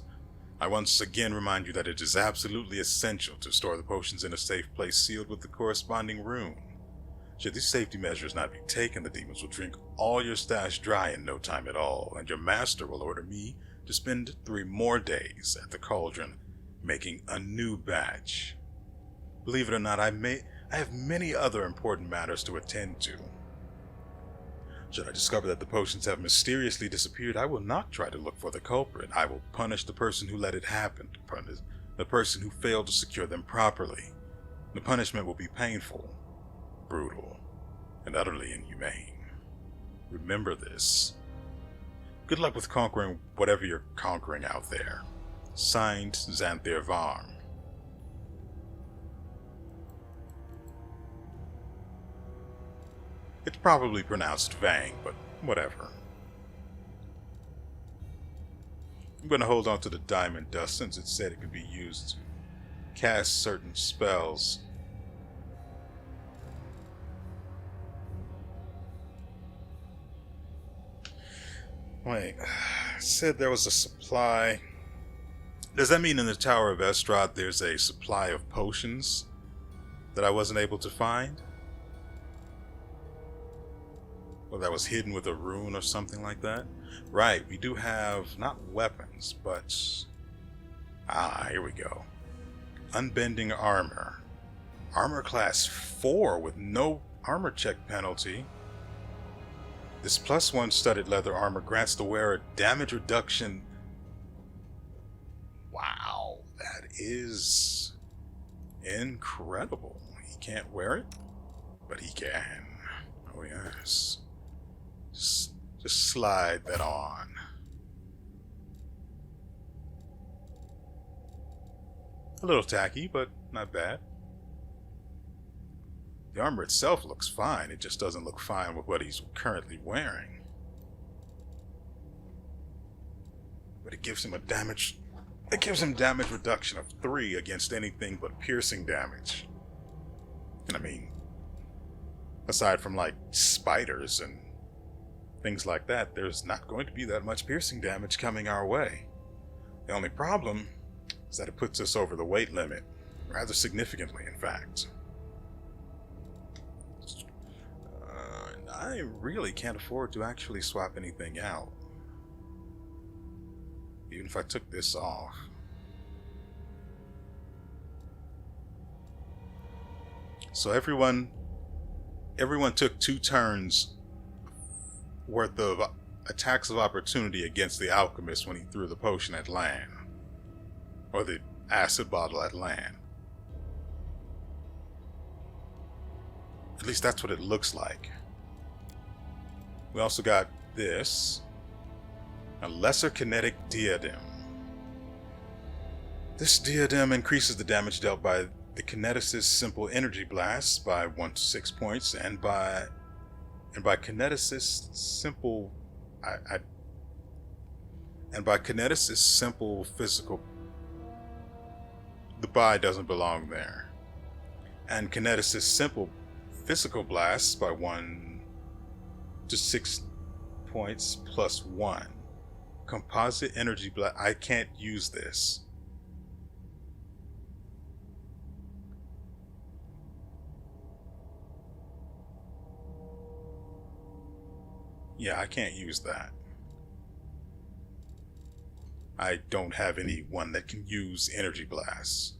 [SPEAKER 1] I once again remind you that it is absolutely essential to store the potions in a safe place sealed with the corresponding rune. Should these safety measures not be taken, the demons will drink all your stash dry in no time at all, and your master will order me to spend 3 more days at the cauldron making a new batch. Believe it or not, I have many other important matters to attend to. Should I discover that the potions have mysteriously disappeared, I will not try to look for the culprit. I will punish the person who let it happen, punish the person who failed to secure them properly. The punishment will be painful, brutal, and utterly inhumane. Remember this. Good luck with conquering whatever you're conquering out there. Signed, Xanthir Varm. It's probably pronounced Vang, but whatever. I'm going to hold on to the diamond dust since it said it could be used to cast certain spells. Wait, it said there was a supply. Does that mean in the Tower of Estrad there's a supply of potions that I wasn't able to find? Or that was hidden with a rune or something like that? Right, we do have, not weapons, but... here we go. Unbending armor. Armor class 4 with no armor check penalty. This +1 studded leather armor grants the wearer damage reduction. Wow, that is incredible. He can't wear it, but he can. Oh yes. Just slide that on. A little tacky, but not bad. The armor itself looks fine, it just doesn't look fine with what he's currently wearing. But it gives him damage reduction of 3 against anything but piercing damage. And I mean, aside from like spiders and things like that, there's not going to be that much piercing damage coming our way. The only problem is that it puts us over the weight limit, rather significantly in fact. I really can't afford to actually swap anything out, even if I took this off. So everyone took 2 turns worth of attacks of opportunity against the alchemist when he threw the potion at Lan, or the acid bottle at Lan. At least that's what it looks like. We also got this, a lesser kinetic diadem. This diadem increases the damage dealt by the kineticist's simple energy blasts by 1 to 6 points, and by kineticist's simple physical. The by doesn't belong there. And kineticist's simple physical blasts by 1 to 6 points plus 1. Composite energy blast. I can't use this. Yeah, I can't use that. I don't have anyone that can use energy blasts.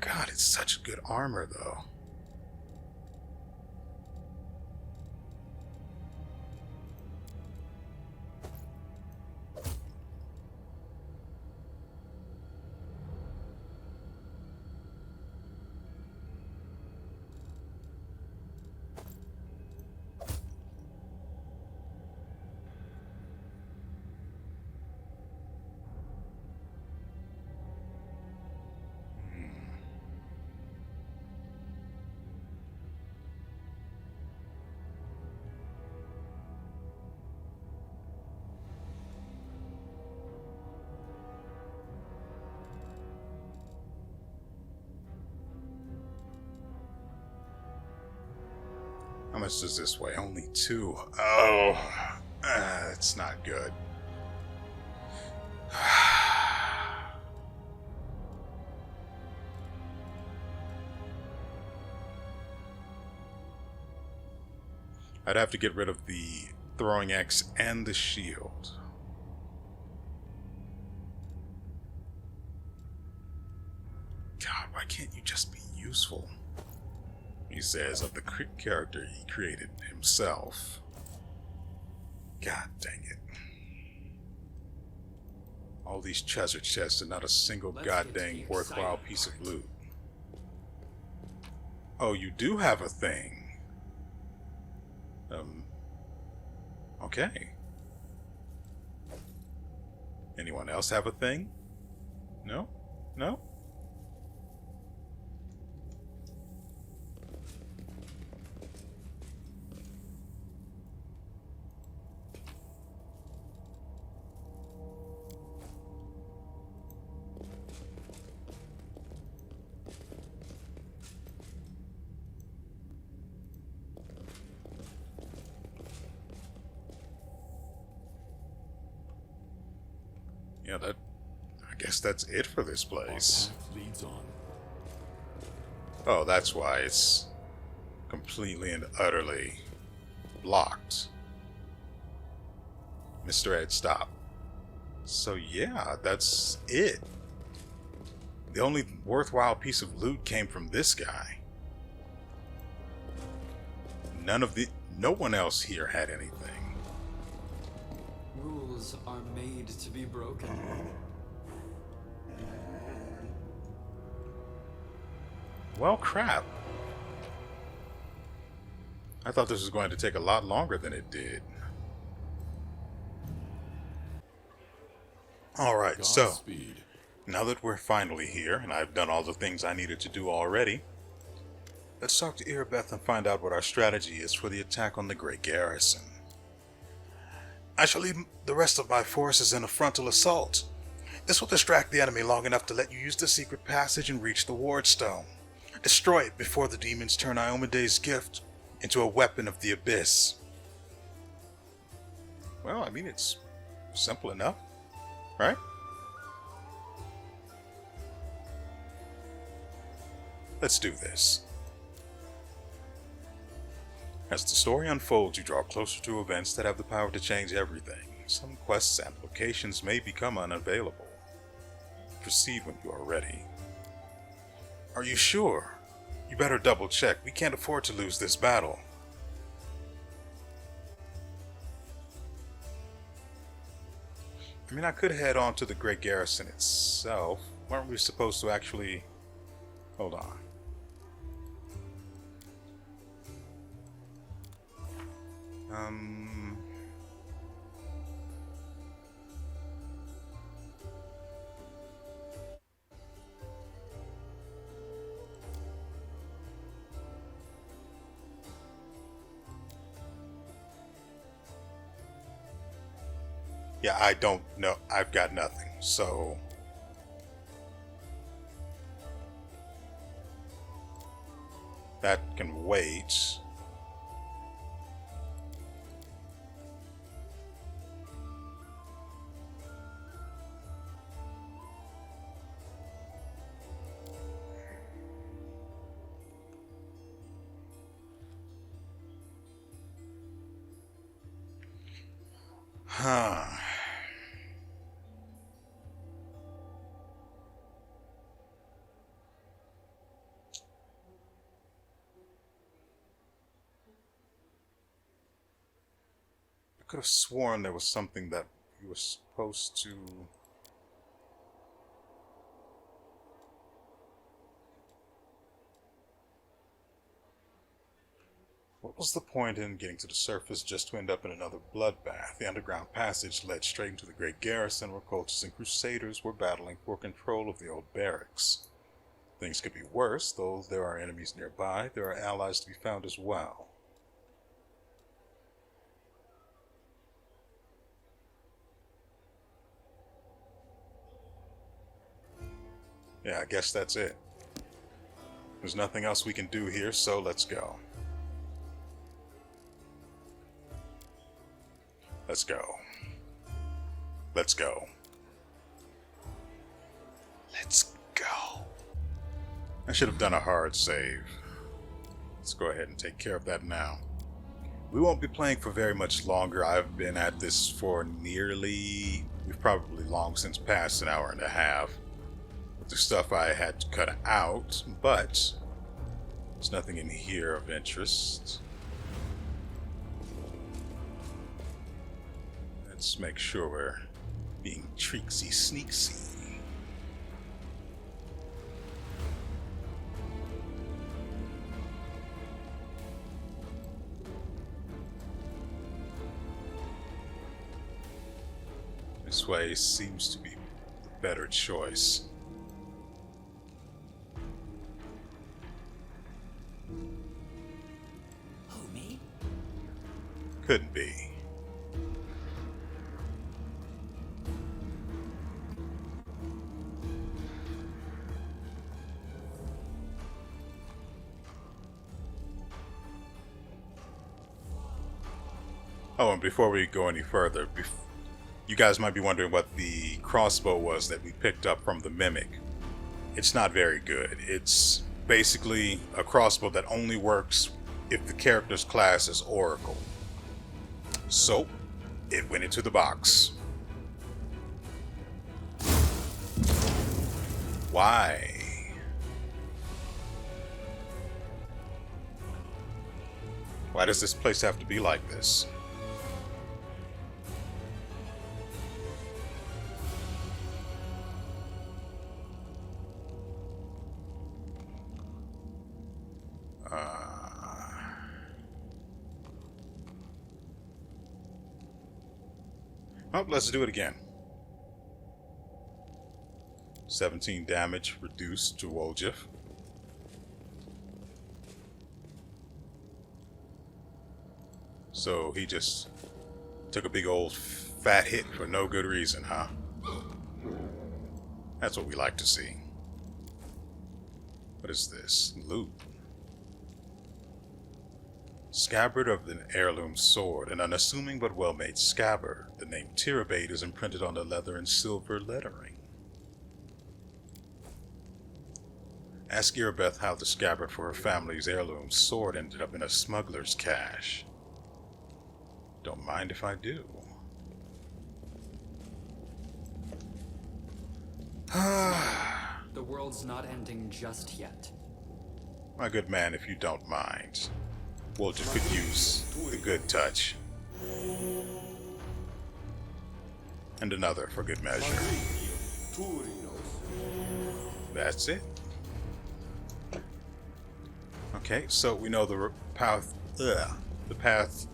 [SPEAKER 1] God, it's such good armor, though. How much does this weigh? Only 2. Oh, it's not good. I'd have to get rid of the throwing axe and the shield. God, why can't you just be useful? He says of the character he created himself. God dang it. All these treasure chests and not a single goddamn worthwhile piece of loot. Oh, you do have a thing. Okay. Anyone else have a thing? No? No? Yeah, I guess that's it for this place.
[SPEAKER 2] Leads on.
[SPEAKER 1] Oh, that's why it's completely and utterly blocked. Mr. Ed, stop. So yeah, that's it. The only worthwhile piece of loot came from this guy. No one else here had anything.
[SPEAKER 7] Rules are made to be broken.
[SPEAKER 1] Well, crap. I thought this was going to take a lot longer than it did. Alright, so,
[SPEAKER 2] Godspeed.
[SPEAKER 1] now that we're finally here, and I've done all the things I needed to do already, let's talk to Erebeth and find out what our strategy is for the attack on the Great Garrison. I shall lead the rest of my forces in a frontal assault. This will distract the enemy long enough to let you use the secret passage and reach the Ward Stone. Destroy it before the demons turn Iomede's gift into a weapon of the abyss. Well, I mean, it's simple enough, right? Let's do this. As the story unfolds, you draw closer to events that have the power to change everything. Some quests and locations may become unavailable. Proceed when you are ready. Are you sure? You better double check. We can't afford to lose this battle. I mean, I could head on to the Great Garrison itself. Weren't we supposed to actually... Hold on. Yeah, I don't know. I've got nothing, so... that can wait. Huh. I could have sworn there was something that you were supposed to... What was the point in getting to the surface just to end up in another bloodbath? The underground passage led straight into the Great Garrison, where cultists and crusaders were battling for control of the old barracks. Things could be worse, though there are enemies nearby. There are allies to be found as well. Yeah, I guess that's it. There's nothing else we can do here, so let's go. Let's go. Let's go. Let's go. I should have done a hard save. Let's go ahead and take care of that now. We won't be playing for very much longer. I've been at this for we've probably long since passed an hour and a half with the stuff I had to cut out, but there's nothing in here of interest. Let's make sure we're being treaksy sneaksy. This way seems to be the better choice.
[SPEAKER 3] Who, me?
[SPEAKER 1] Couldn't be. Oh, and before we go any further, you guys might be wondering what the crossbow was that we picked up from the Mimic. It's not very good. It's basically a crossbow that only works if the character's class is Oracle. So, it went into the box. Why? Why does this place have to be like this? Oh, let's do it again. 17 damage reduced to Woljif. So he just took a big old fat hit for no good reason, huh? That's what we like to see. What is this? Loot. Scabbard of an heirloom sword, an unassuming but well-made scabbard. The name Tirabate is imprinted on the leather in silver lettering. Ask Irabeth how the scabbard for her family's heirloom sword ended up in a smuggler's cache. Don't mind if I do.
[SPEAKER 7] The world's not ending just yet.
[SPEAKER 1] My good man, if you don't mind. Woljif could use the good touch. And another for good measure. That's it. Okay, so we know the path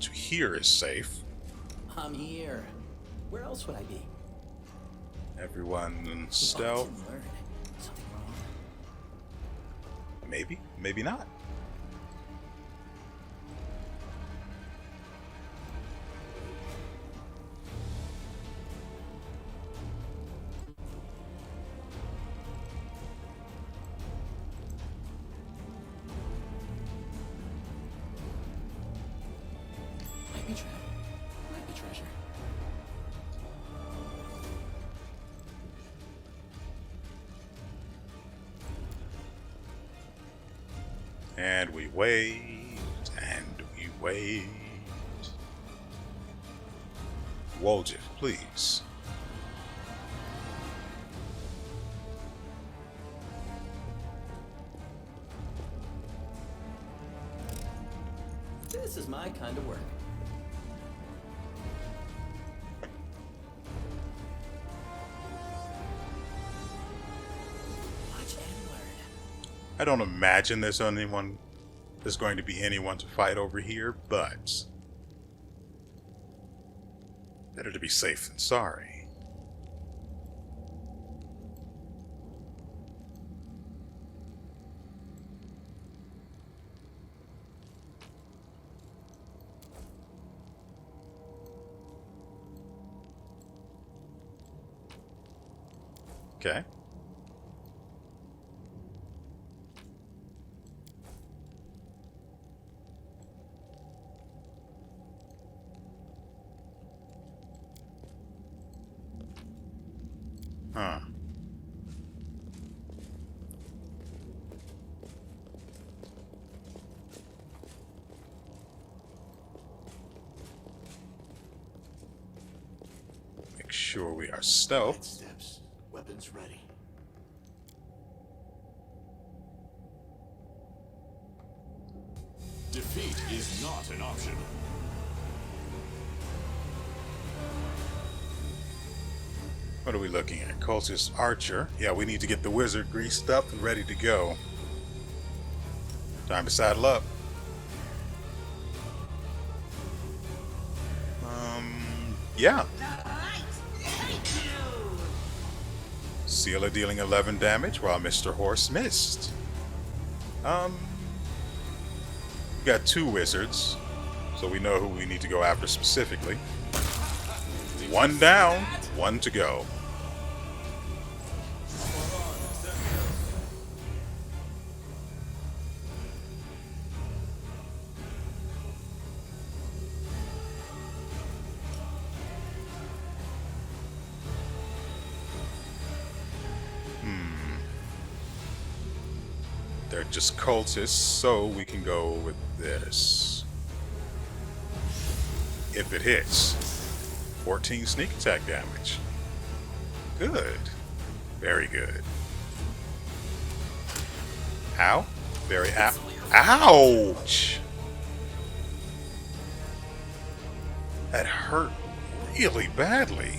[SPEAKER 1] to here is safe.
[SPEAKER 3] I'm here. Where else would I be?
[SPEAKER 1] Everyone stealth.
[SPEAKER 3] Didn't learn. Something wrong?
[SPEAKER 1] Maybe, maybe not.
[SPEAKER 3] Might be trap. Might be treasure.
[SPEAKER 1] And we wait, and we wait. Woljif, please.
[SPEAKER 3] This is my kind of work. Watch and learn.
[SPEAKER 1] I don't imagine there's going to be anyone to fight over here, but better to be safe than sorry. Okay. sure we are stealth.
[SPEAKER 2] Steps. Weapons ready. Defeat is not an option.
[SPEAKER 1] What are we looking at? Cultist Archer. Yeah, we need to get the wizard greased up and ready to go. Time to saddle up. Yeah. Sealer dealing 11 damage while Mr. Horse missed. We got 2 wizards, so we know who we need to go after specifically. 1 down, 1 to go. They're just cultists, so we can go with this. If it hits. 14 sneak attack damage. Good. Very good. Ow. Very ouch! That hurt really badly.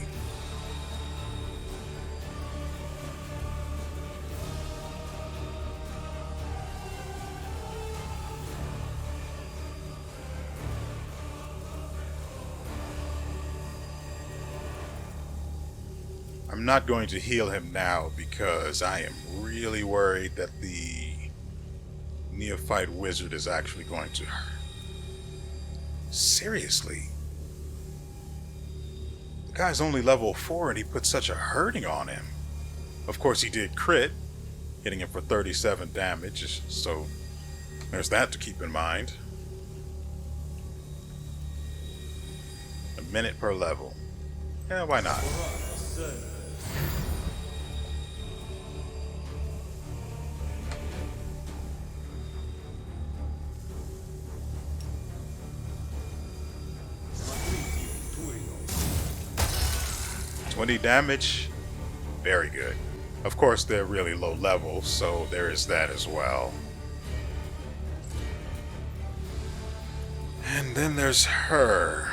[SPEAKER 1] I'm not going to heal him now because I am really worried that the neophyte wizard is actually going to hurt. Seriously? The guy's only level 4 and he put such a hurting on him. Of course he did crit, hitting him for 37 damage, so there's that to keep in mind. A minute per level. Yeah, why not? 20 damage, very good. Of course, they're really low level, so there is that as well. And then there's her.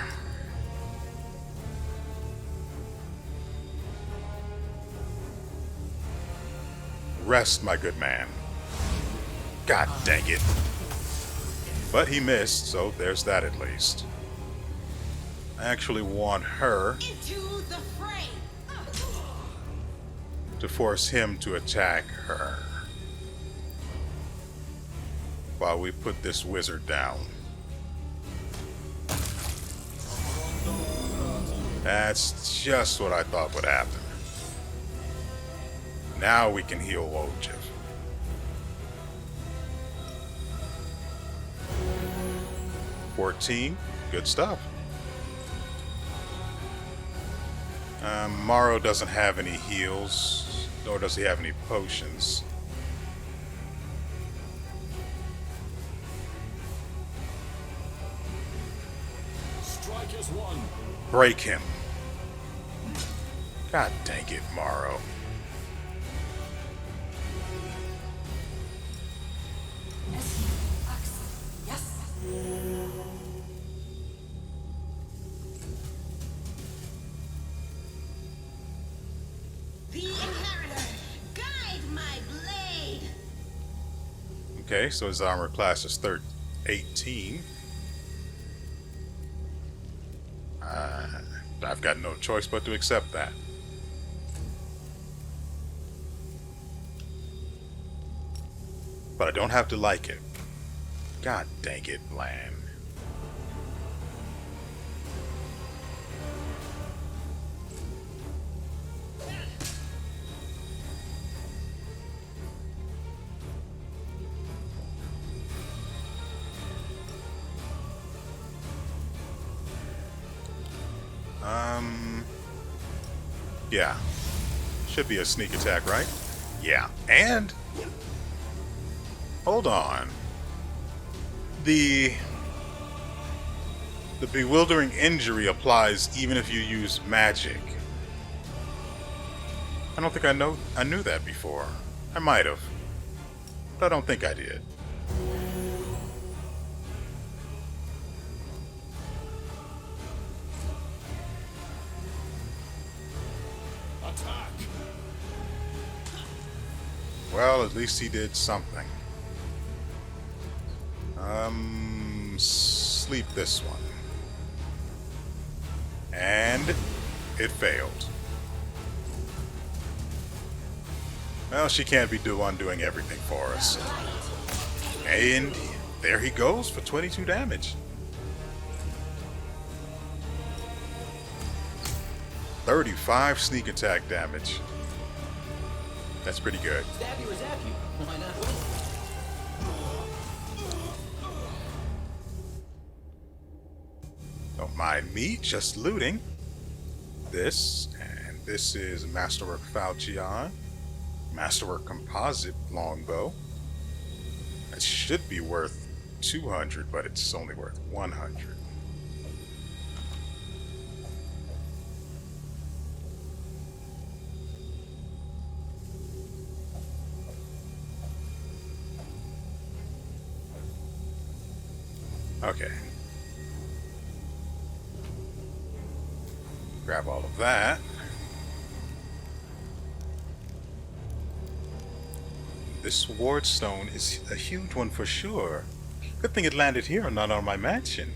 [SPEAKER 1] Rest, my good man. God dang it. But he missed, so there's that at least. I actually want her
[SPEAKER 4] Into the fray.
[SPEAKER 1] to force him to attack her while we put this wizard down. That's just what I thought would happen. Now we can heal Wojciech. $14, good stuff. Morrow doesn't have any heals, nor does he have any potions.
[SPEAKER 2] Strike as one.
[SPEAKER 1] Break him. God dang it, Morrow.
[SPEAKER 4] The inheritor, guide my blade.
[SPEAKER 1] Okay, so his armor class is 18. I've got no choice but to accept that. But I don't have to like it. God dang it, Bland. Yeah. Should be a sneak attack, right? Yeah. And hold on. The bewildering injury applies even if you use magic. I don't think I knew that before. I might have, but I don't think I did.
[SPEAKER 2] Attack.
[SPEAKER 1] Well, at least he did something. Sleep this one. And it failed. Well, she can't be doing everything for us. And there he goes for 22 damage. 35 sneak attack damage. That's pretty good.
[SPEAKER 6] Stab you or zap you. Why not?
[SPEAKER 1] Don't mind me, just looting. This, and this is Masterwork Falchion. Masterwork Composite Longbow. It should be worth 200, but it's only worth 100. Okay. Grab all of that. This ward stone is a huge one for sure. Good thing it landed here and not on my mansion.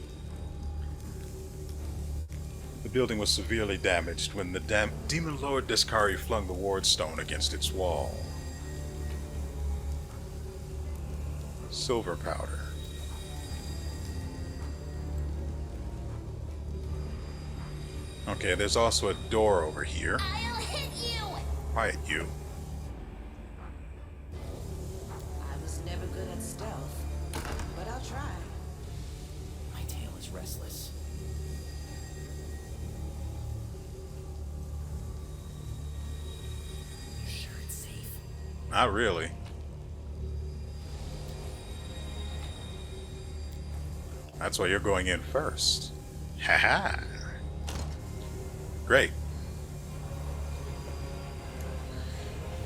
[SPEAKER 1] The building was severely damaged when the Demon Lord Descari flung the ward stone against its wall. Silver powder. Okay, there's also a door over here.
[SPEAKER 4] I'll hit you!
[SPEAKER 1] Quiet you.
[SPEAKER 5] I was never good at stealth, but I'll try.
[SPEAKER 6] My tail is restless. You sure it's safe?
[SPEAKER 1] Not really. That's why you're going in first. Haha. Great.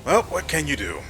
[SPEAKER 1] Well, what can you do?